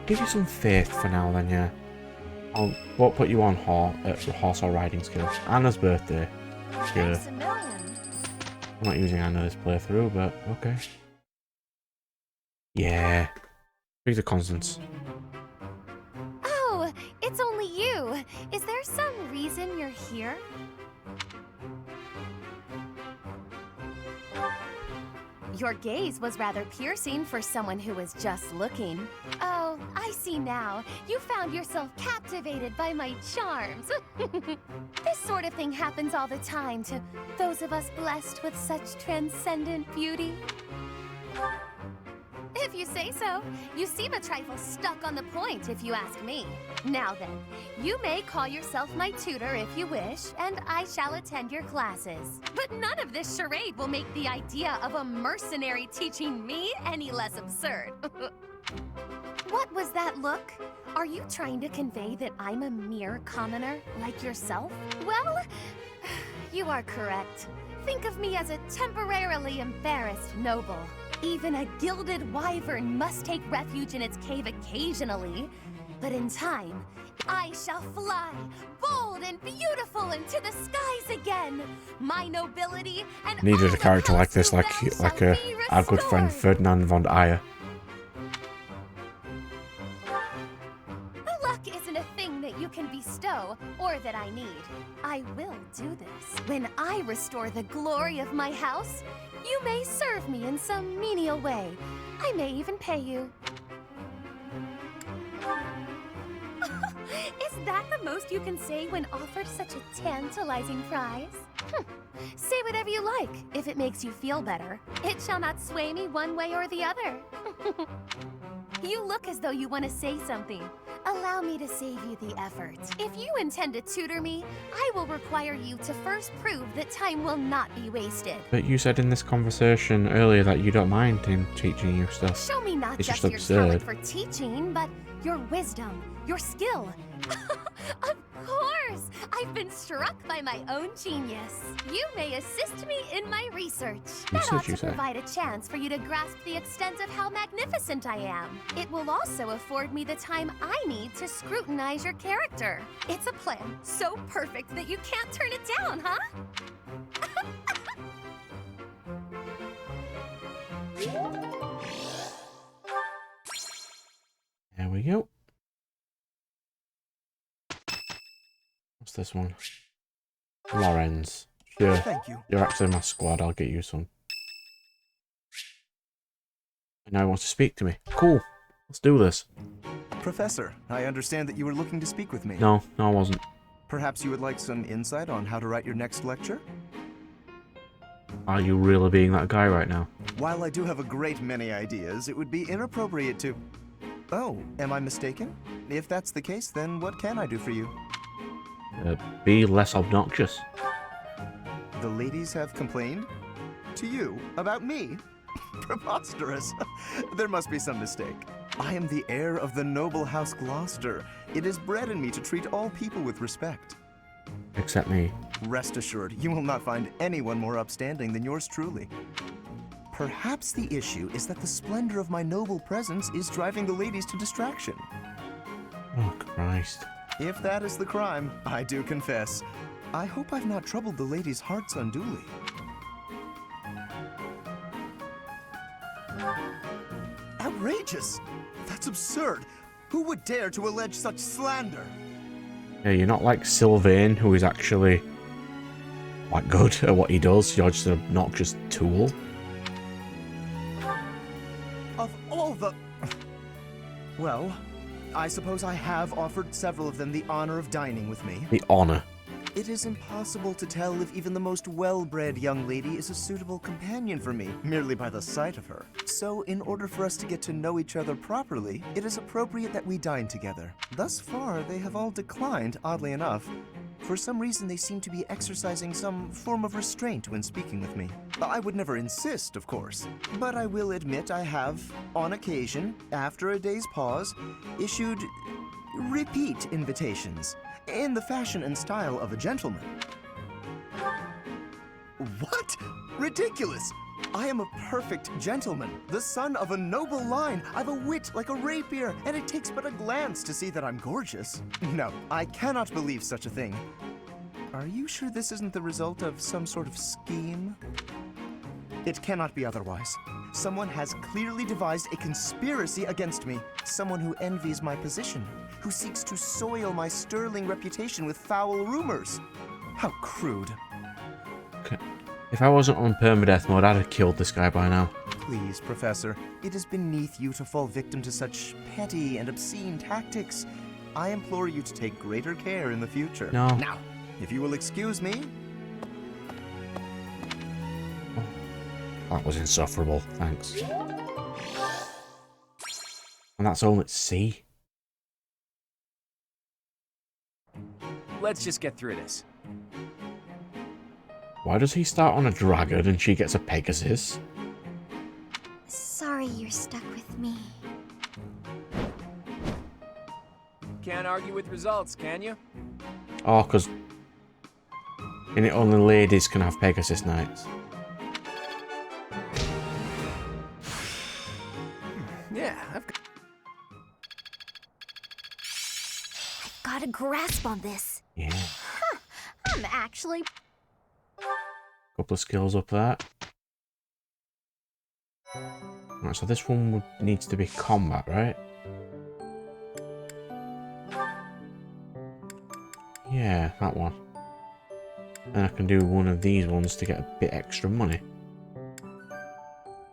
Give you some faith for now then, yeah. I won't put you on horse or riding skills. Anna's birthday. Sure. Thanks a million. I'm not using Anna this playthrough, but okay. Yeah. These are constants. Oh, it's only you. Is there some reason you're here? Your gaze was rather piercing for someone who was just looking. Oh, I see now. You found yourself captivated by my charms. This sort of thing happens all the time to those of us blessed with such transcendent beauty. If you say so. You seem a trifle stuck on the point, if you ask me. Now then, you may call yourself my tutor if you wish, and I shall attend your classes. But none of this charade will make the idea of a mercenary teaching me any less absurd. What was that look? Are you trying to convey that I'm a mere commoner, like yourself? Well, you are correct. Think of me as a temporarily embarrassed noble. Even a gilded wyvern must take refuge in its cave occasionally. But in time, I shall fly, bold and beautiful, into the skies again. My nobility and Needed a character like this, like our good friend Ferdinand von Ayer. Luck isn't a thing that you can bestow, or that I need. I will do this. When I restore the glory of my house, you may serve me in some menial way. I may even pay you. Is that the most you can say when offered such a tantalizing prize? Say whatever you like, if it makes you feel better. It shall not sway me one way or the other. You look as though you want to say something. Allow me to save you the effort. If you intend to tutor me, I will require you to first prove that time will not be wasted. But you said in this conversation earlier that you don't mind him teaching you stuff. Show me not It's just just your absurd. talent for teaching, but your wisdom, your skill. Of course! I've been struck by my own genius. You may assist me in my research. That ought to provide a chance for you to grasp the extent of how magnificent I am. It will also afford me the time I need to scrutinize your character. It's a plan so perfect that you can't turn it down, huh? There we go. What's this one? Lorenz. Sure. Thank you. You're actually in my squad. I'll get you some. And now he wants to speak to me. Cool. Let's do this. Professor, I understand that you were looking to speak with me. No, I wasn't. Perhaps you would like some insight on how to write your next lecture? Are you really being that guy right now? While I do have a great many ideas, it would be inappropriate to... Oh, am I mistaken? If that's the case, then what can I do for you? Be less obnoxious. The ladies have complained? To you? About me? Preposterous. There must be some mistake. I am the heir of the noble house Gloucester. It is bred in me to treat all people with respect. Except me. Rest assured, you will not find anyone more upstanding than yours truly. Perhaps the issue is that the splendor of my noble presence is driving the ladies to distraction. Oh, Christ. If that is the crime, I do confess. I hope I've not troubled the ladies' hearts unduly. Outrageous! That's absurd! Who would dare to allege such slander? Yeah, you're not like Sylvain, who is actually quite good at what he does. You're just an obnoxious tool. Of all the... Well, I suppose I have offered several of them the honor of dining with me. The honor. It is impossible to tell if even the most well-bred young lady is a suitable companion for me, merely by the sight of her. So, in order for us to get to know each other properly, it is appropriate that we dine together. Thus far, they have all declined, oddly enough. For some reason, they seem to be exercising some form of restraint when speaking with me. I would never insist, of course, but I will admit I have, on occasion, after a day's pause, issued repeat invitations, in the fashion and style of a gentleman. What? Ridiculous! I am a perfect gentleman, the son of a noble line. I've a wit like a rapier, and it takes but a glance to see that I'm gorgeous. No, I cannot believe such a thing. Are you sure this isn't the result of some sort of scheme? It cannot be otherwise. Someone has clearly devised a conspiracy against me. Someone who envies my position, who seeks to soil my sterling reputation with foul rumors. How crude. Okay. If I wasn't on permadeath mode, I'd have killed this guy by now. Please, Professor, it is beneath you to fall victim to such petty and obscene tactics. I implore you to take greater care in the future. No. Now, if you will excuse me... That was insufferable, thanks. And that's all at sea. Let's just get through this. Why does he start on a dragon and she gets a Pegasus? Sorry you're stuck with me. Can't argue with results, can you? Oh, because in it only ladies can have Pegasus knights. Yeah, I've got a grasp on this. Yeah. Huh, I'm actually... Couple of skills up there. Right, so this one needs to be combat, right? Yeah, that one. And I can do one of these ones to get a bit extra money.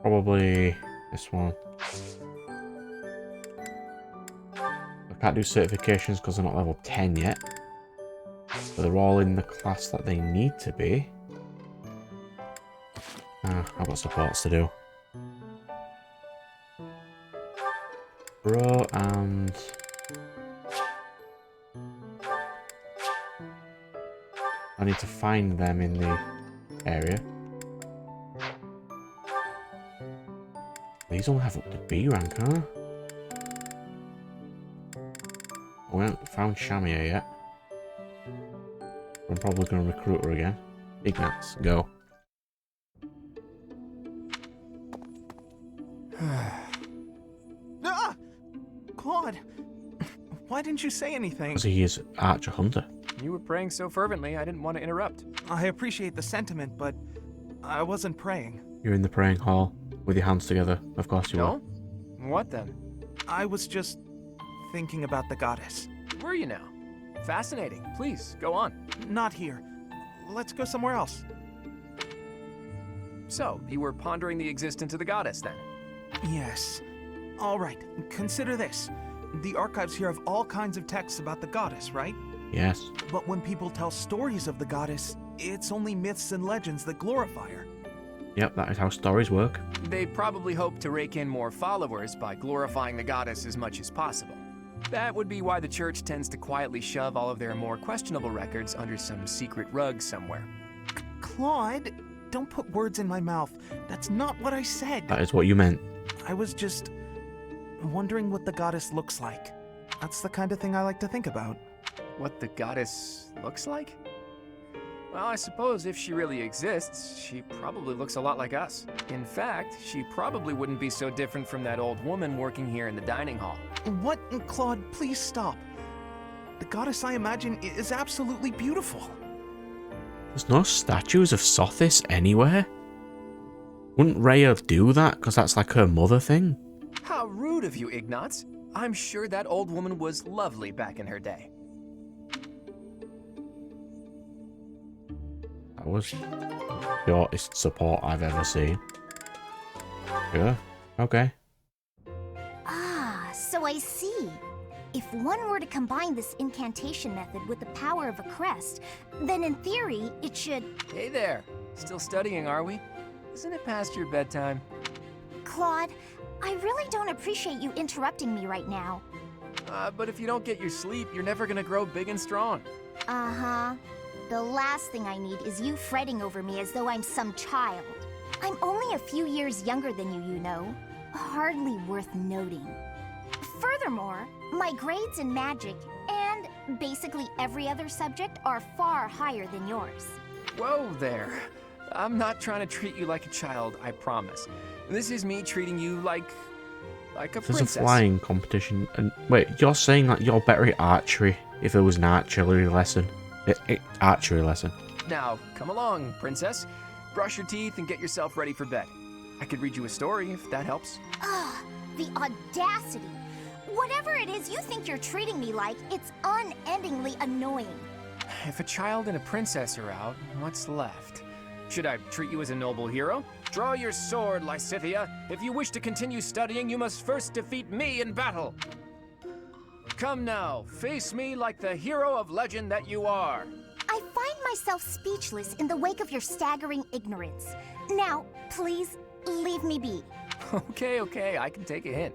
Probably this one. I can't do certifications because they're not level 10 yet. But they're all in the class that they need to be. I've got supports to do. Bro, and... I need to find them in the area. These all have up to B rank, huh? We haven't found Shamia yet. I'm probably going to recruit her again. Ignatz, go. Claude, why didn't you say anything? Because he is Archer Hunter. You were praying so fervently, I didn't want to interrupt. I appreciate the sentiment, but I wasn't praying. You're in the praying hall with your hands together. Of course you No? What then? I was just thinking about the goddess. Were you now? Fascinating. Please, go on. Not here. Let's go somewhere else. So, you were pondering the existence of the goddess, then? Yes. All right, consider this. The archives here have all kinds of texts about the goddess, right? Yes. But when people tell stories of the goddess, it's only myths and legends that glorify her. Yep, that is how stories work. They probably hope to rake in more followers by glorifying the goddess as much as possible. That would be why the church tends to quietly shove all of their more questionable records under some secret rug somewhere. Claude, don't put words in my mouth. That's not what I said. That is what you meant. I was just wondering what the goddess looks like. That's the kind of thing I like to think about. What the goddess looks like? Well, I suppose if she really exists, she probably looks a lot like us. In fact, she probably wouldn't be so different from that old woman working here in the dining hall. What? Claude, please stop. The goddess I imagine is absolutely beautiful. There's no statues of Sothis anywhere? Wouldn't Rhea do that? Because that's like her mother thing? How rude of you, Ignatz. I'm sure that old woman was lovely back in her day. That was the shortest support I've ever seen. Yeah, okay. So I see. If one were to combine this incantation method with the power of a crest, then in theory, it should... Hey there. Still studying, are we? Isn't it past your bedtime? Claude, I really don't appreciate you interrupting me right now. But if you don't get your sleep, you're never gonna grow big and strong. Uh-huh. The last thing I need is you fretting over me as though I'm some child. I'm only a few years younger than you know. Hardly worth noting. Furthermore, my grades in magic and basically every other subject are far higher than yours. Whoa there. I'm not trying to treat you like a child, I promise. This is me treating you like a princess. There's a flying competition. And wait, you're saying that you're better at archery if it was an archery lesson? Archery lesson. Now, come along, princess. Brush your teeth and get yourself ready for bed. I could read you a story if that helps. Ugh, the audacity. Whatever it is you think you're treating me like, it's unendingly annoying. If a child and a princess are out, what's left? Should I treat you as a noble hero? Draw your sword, Lysithea. If you wish to continue studying, you must first defeat me in battle. Come now, face me like the hero of legend that you are. I find myself speechless in the wake of your staggering ignorance. Now, please, leave me be. Okay, I can take a hint.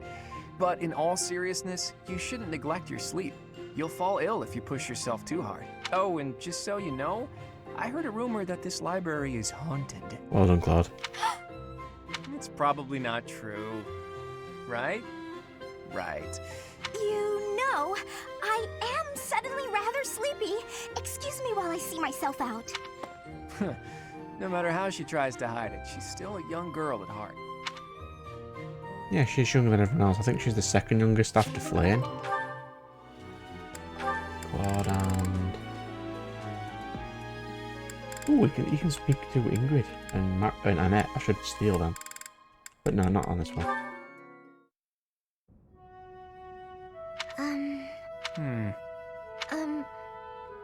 But in all seriousness, you shouldn't neglect your sleep. You'll fall ill if you push yourself too hard. Oh, and just so you know, I heard a rumor that this library is haunted. Well done, Claude. It's probably not true. Right? Right. You know, I am suddenly rather sleepy. Excuse me while I see myself out. No matter how she tries to hide it, she's still a young girl at heart. Yeah, she's younger than everyone else. I think she's the second youngest after Flame. Claude and... Oh, you can speak to Ingrid and Annette. I should steal them. But no, not on this one.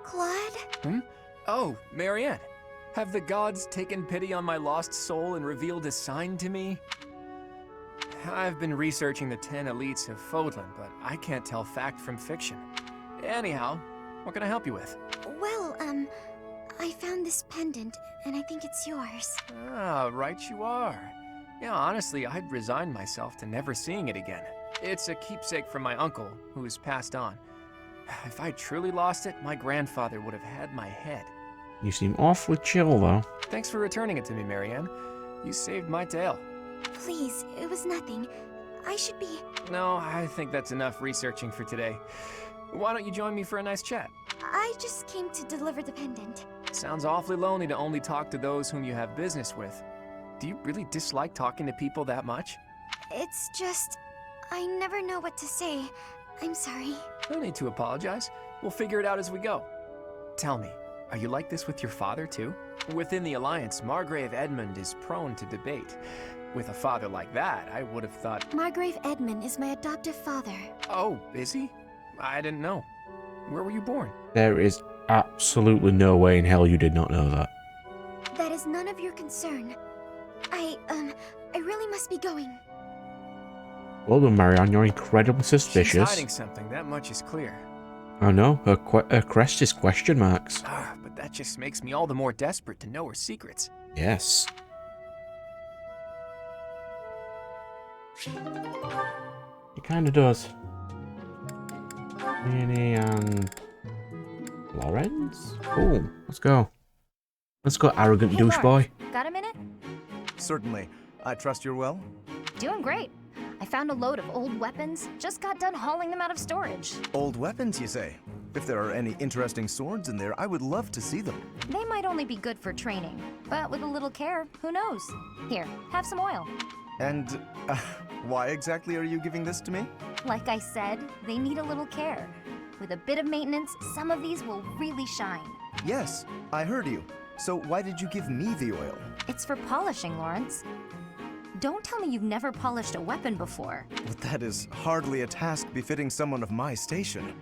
Claude? Oh, Marianne. Have the gods taken pity on my lost soul and revealed a sign to me? I've been researching the 10 elites of Fodlan, but I can't tell fact from fiction. Anyhow, what can I help you with? Well, I found this pendant, and I think it's yours. Ah, right you are. Yeah, honestly, I'd resigned myself to never seeing it again. It's a keepsake from my uncle, who has passed on. If I truly lost it, my grandfather would have had my head. You seem awfully chill, though. Thanks for returning it to me, Marianne. You saved my tail. Please, it was nothing. I should be... No, I think that's enough researching for today. Why don't you join me for a nice chat? I just came to deliver the pendant. Sounds awfully lonely to only talk to those whom you have business with. Do you really dislike talking to people that much? It's just... I never know what to say. I'm sorry. No need to apologize. We'll figure it out as we go. Tell me, are you like this with your father, too? Within the Alliance, Margrave Edmund is prone to debate. With a father like that, I would have thought... Margrave Edmund is my adoptive father. Oh, is he? I didn't know. Where were you born? There is absolutely no way in hell you did not know that. That is none of your concern. I really must be going. Well done, Marianne. You're incredibly suspicious. She's hiding something, that much is clear. I know. Her crest is question marks. But that just makes me all the more desperate to know her secrets. Yes. It kind of does. Minnie and Lorenz? Oh, let's go. Let's go, arrogant Hey, douche Lawrence, boy. Got a minute? Certainly. I trust you're well? Doing great. I found a load of old weapons. Just got done hauling them out of storage. Old weapons, you say? If there are any interesting swords in there, I would love to see them. They might only be good for training, but with a little care, who knows? Here, have some oil. And why exactly are you giving this to me? Like I said, they need a little care. With a bit of maintenance, some of these will really shine. Yes, I heard you. So why did you give me the oil? It's for polishing, Lawrence. Don't tell me you've never polished a weapon before. But that is hardly a task befitting someone of my station.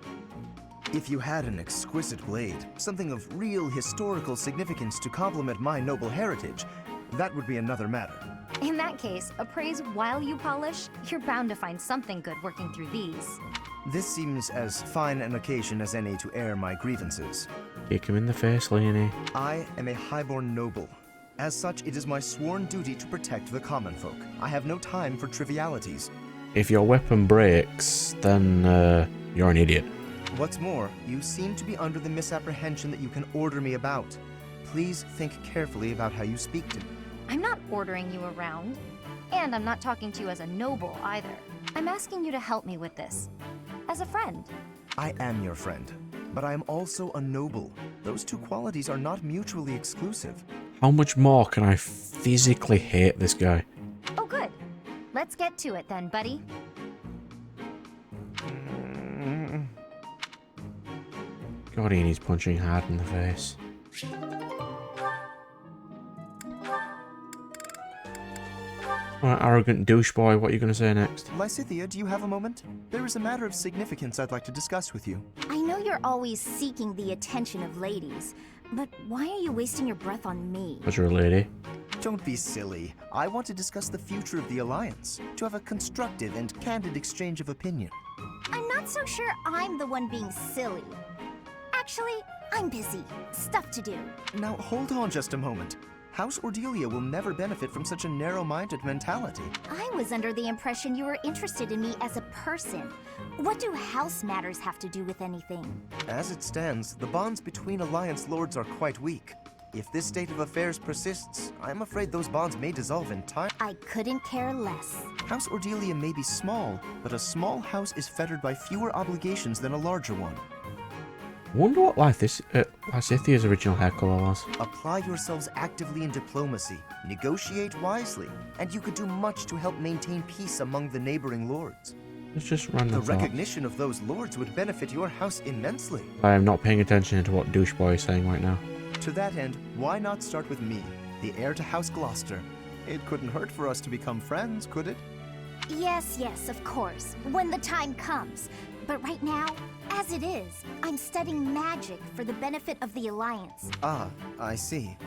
If you had an exquisite blade, something of real historical significance to complement my noble heritage, that would be another matter. In that case, appraise while you polish. You're bound to find something good working through these. This seems as fine an occasion as any to air my grievances. Kick him in the face, Leonie. I am a highborn noble. As such, it is my sworn duty to protect the common folk. I have no time for trivialities. If your weapon breaks, then you're an idiot. What's more, you seem to be under the misapprehension that you can order me about. Please think carefully about how you speak to me. I'm not ordering you around. And I'm not talking to you as a noble either. I'm asking you to help me with this. As a friend. I am your friend, but I am also a noble. Those two qualities are not mutually exclusive. How much more can I physically hate this guy? Oh, good. Let's get to it then, buddy. God, Ian's punching hard in the face. Alright, arrogant douche boy, what are you going to say next? Lysithea, do you have a moment? There is a matter of significance I'd like to discuss with you. I know you're always seeking the attention of ladies, but why are you wasting your breath on me? Because you're a lady. Don't be silly. I want to discuss the future of the Alliance, to have a constructive and candid exchange of opinion. I'm not so sure I'm the one being silly. Actually, I'm busy. Stuff to do. Now, hold on just a moment. House Ordelia will never benefit from such a narrow-minded mentality. I was under the impression you were interested in me as a person. What do house matters have to do with anything? As it stands, the bonds between Alliance lords are quite weak. If this state of affairs persists, I'm afraid those bonds may dissolve in time. I couldn't care less. House Ordelia may be small, but a small house is fettered by fewer obligations than a larger one. I wonder what Lysithea's original hair colour was. Apply yourselves actively in diplomacy, negotiate wisely, and you could do much to help maintain peace among the neighboring lords. It's just random The recognition of those lords would benefit your house immensely. I am not paying attention to what douche boy is saying right now. To that end, why not start with me, the heir to House Gloucester? It couldn't hurt for us to become friends, could it? Yes, of course, when the time comes. But right now, as it is, I'm studying magic for the benefit of the Alliance. Ah, I see.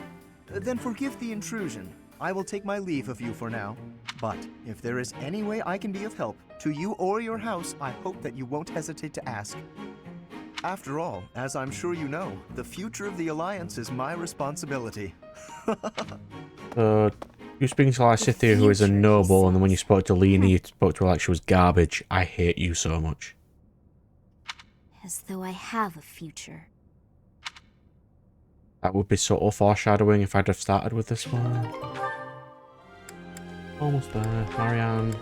Then forgive the intrusion. I will take my leave of you for now. But if there is any way I can be of help, to you or your house, I hope that you won't hesitate to ask. After all, as I'm sure you know, the future of the Alliance is my responsibility. You're speaking to Lysithea, who is a noble, and then when you spoke to Leonie, you spoke to her like she was garbage. I hate you so much. As though I have a future. That would be subtle foreshadowing if I'd have started with this one. Almost there. Marianne.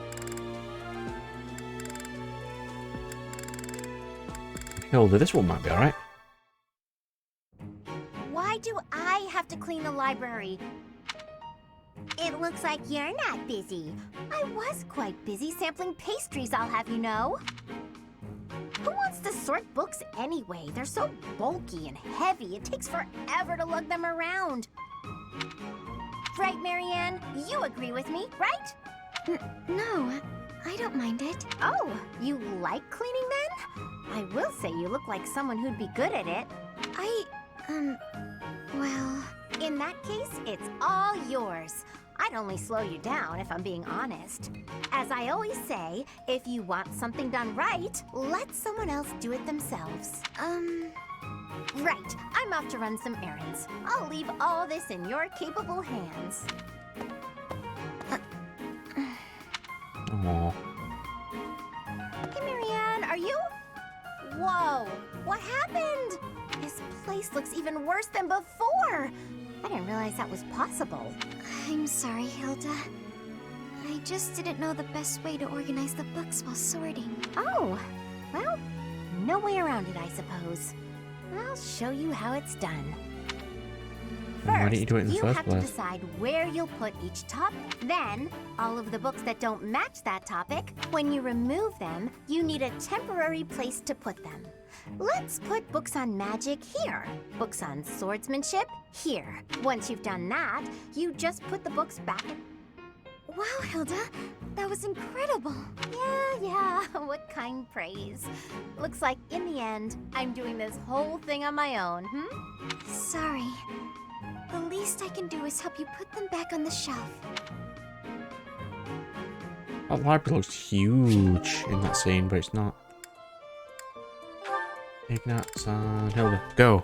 Hilda, this one might be alright. Why do I have to clean the library? It looks like you're not busy. I was quite busy sampling pastries, I'll have you know. Who wants to sort books anyway? They're so bulky and heavy, it takes forever to lug them around. Right, Marianne? You agree with me, right? No, I don't mind it. Oh, you like cleaning then? I will say you look like someone who'd be good at it. Well... In that case, it's all yours. I'd only slow you down if I'm being honest. As I always say, if you want something done right, let someone else do it themselves. Right, I'm off to run some errands. I'll leave all this in your capable hands. Aww. Hey, Marianne, are you? Whoa, what happened? This place looks even worse than before. I didn't realize that was possible. I'm sorry, Hilda. I just didn't know the best way to organize the books while sorting. Oh, well, no way around it, I suppose. I'll show you how it's done. Why didn't you do it in the first have place? to decide where you'll put each topic. Then, all of the books that don't match that topic, when you remove them, you need a temporary place to put them. Let's put books on magic here. Books on swordsmanship here. Once you've done that, you just put the books back in... Wow, Hilda, that was incredible. Yeah, what kind praise. Looks like in the end, I'm doing this whole thing on my own, Sorry. The least I can do is help you put them back on the shelf. That library looks huge in that scene, but it's not. Ignatz and Hilda, go.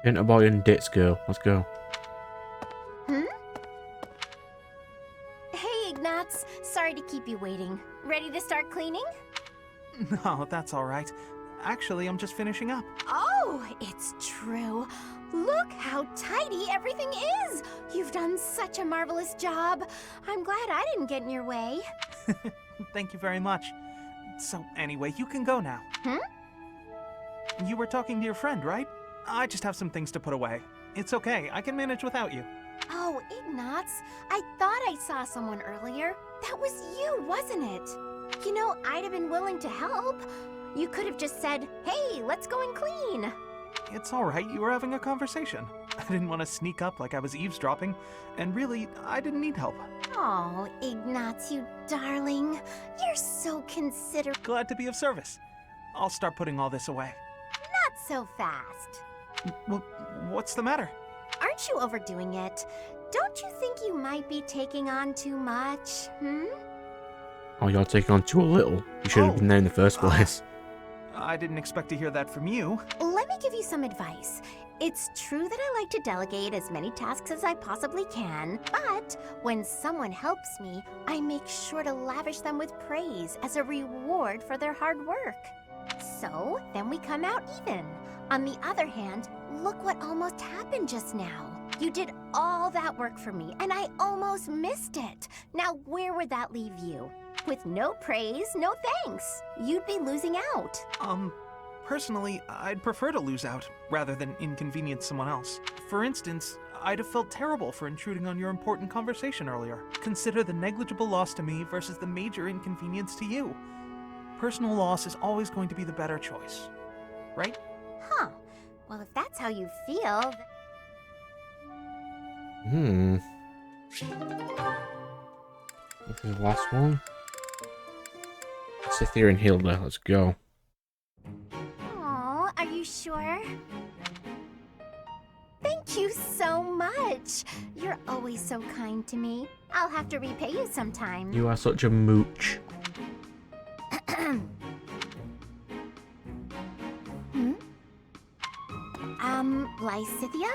Interboy and Ditz girl, let's go. Hey, Ignatz. Sorry to keep you waiting. Ready to start cleaning? No, that's all right. Actually, I'm just finishing up. Oh, it's true. Look how tidy everything is. You've done such a marvelous job. I'm glad I didn't get in your way. Thank you very much. So anyway, you can go now. You were talking to your friend, right? I just have some things to put away. It's okay, I can manage without you. Oh, Ignatz, I thought I saw someone earlier. That was you, wasn't it? You know, I'd have been willing to help. You could have just said, hey, let's go and clean. It's all right, you were having a conversation. I didn't want to sneak up like I was eavesdropping, and really, I didn't need help. Oh, Ignatz, you darling. You're so considerate. Glad to be of service. I'll start putting all this away. Not so fast. What's the matter? Aren't you overdoing it? Don't you think you might be taking on too much, Oh, you're taking on too little. You should have been there in the first place. I didn't expect to hear that from you. Let me give you some advice. It's true that I like to delegate as many tasks as I possibly can, but when someone helps me, I make sure to lavish them with praise as a reward for their hard work. So, then we come out even. On the other hand, look what almost happened just now. You did all that work for me, and I almost missed it. Now, where would that leave you? With no praise, no thanks. You'd be losing out. Personally, I'd prefer to lose out, rather than inconvenience someone else. For instance, I'd have felt terrible for intruding on your important conversation earlier. Consider the negligible loss to me versus the major inconvenience to you. Personal loss is always going to be the better choice. Right? Huh. Well, if that's how you feel... This is the last one. Scythia and Hilda, let's go. Aw, are you sure? Thank you so much. You're always so kind to me. I'll have to repay you sometime. You are such a mooch. Lysithia?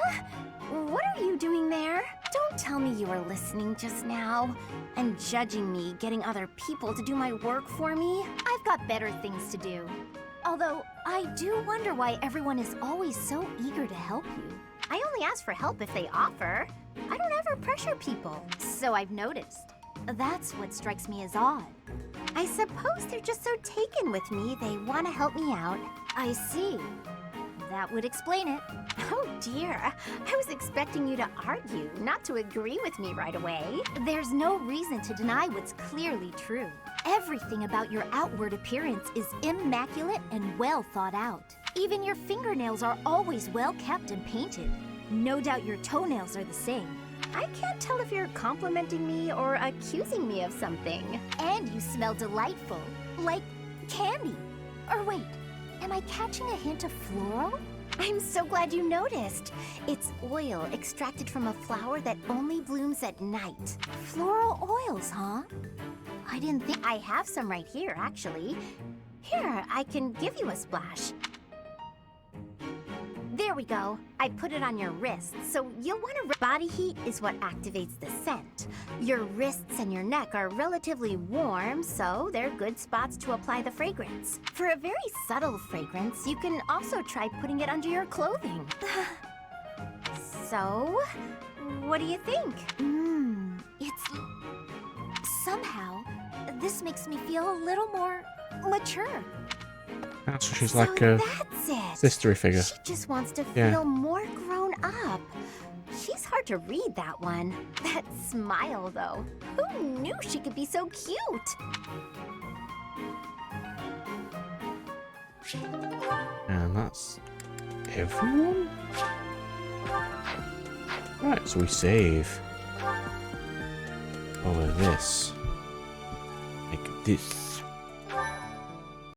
What are you doing there? Don't tell me you were listening just now and judging me getting other people to do my work for me. I've got better things to do. Although, I do wonder why everyone is always so eager to help you. I only ask for help if they offer. I don't ever pressure people, so I've noticed. That's what strikes me as odd. I suppose they're just so taken with me they want to help me out. I see. That would explain it. Oh dear, I was expecting you to argue, not to agree with me right away. There's no reason to deny what's clearly true. Everything about your outward appearance is immaculate and well thought out. Even your fingernails are always well kept and painted. No doubt your toenails are the same. I can't tell if you're complimenting me or accusing me of something. And you smell delightful, like candy. Or wait, am I catching a hint of floral? I'm so glad you noticed. It's oil extracted from a flower that only blooms at night. Floral oils, huh? I didn't think I have some right here, actually. Here, I can give you a splash. There we go. I put it on your wrist, so you'll want to... Body heat is what activates the scent. Your wrists and your neck are relatively warm, so they're good spots to apply the fragrance. For a very subtle fragrance, you can also try putting it under your clothing. So, what do you think? It's... Somehow, this makes me feel a little more mature. So she's like a sister figure. She just wants to feel more grown up. She's hard to read, that one. That smile, though. Who knew she could be so cute? And that's everyone? Right, so we save over this. Like this.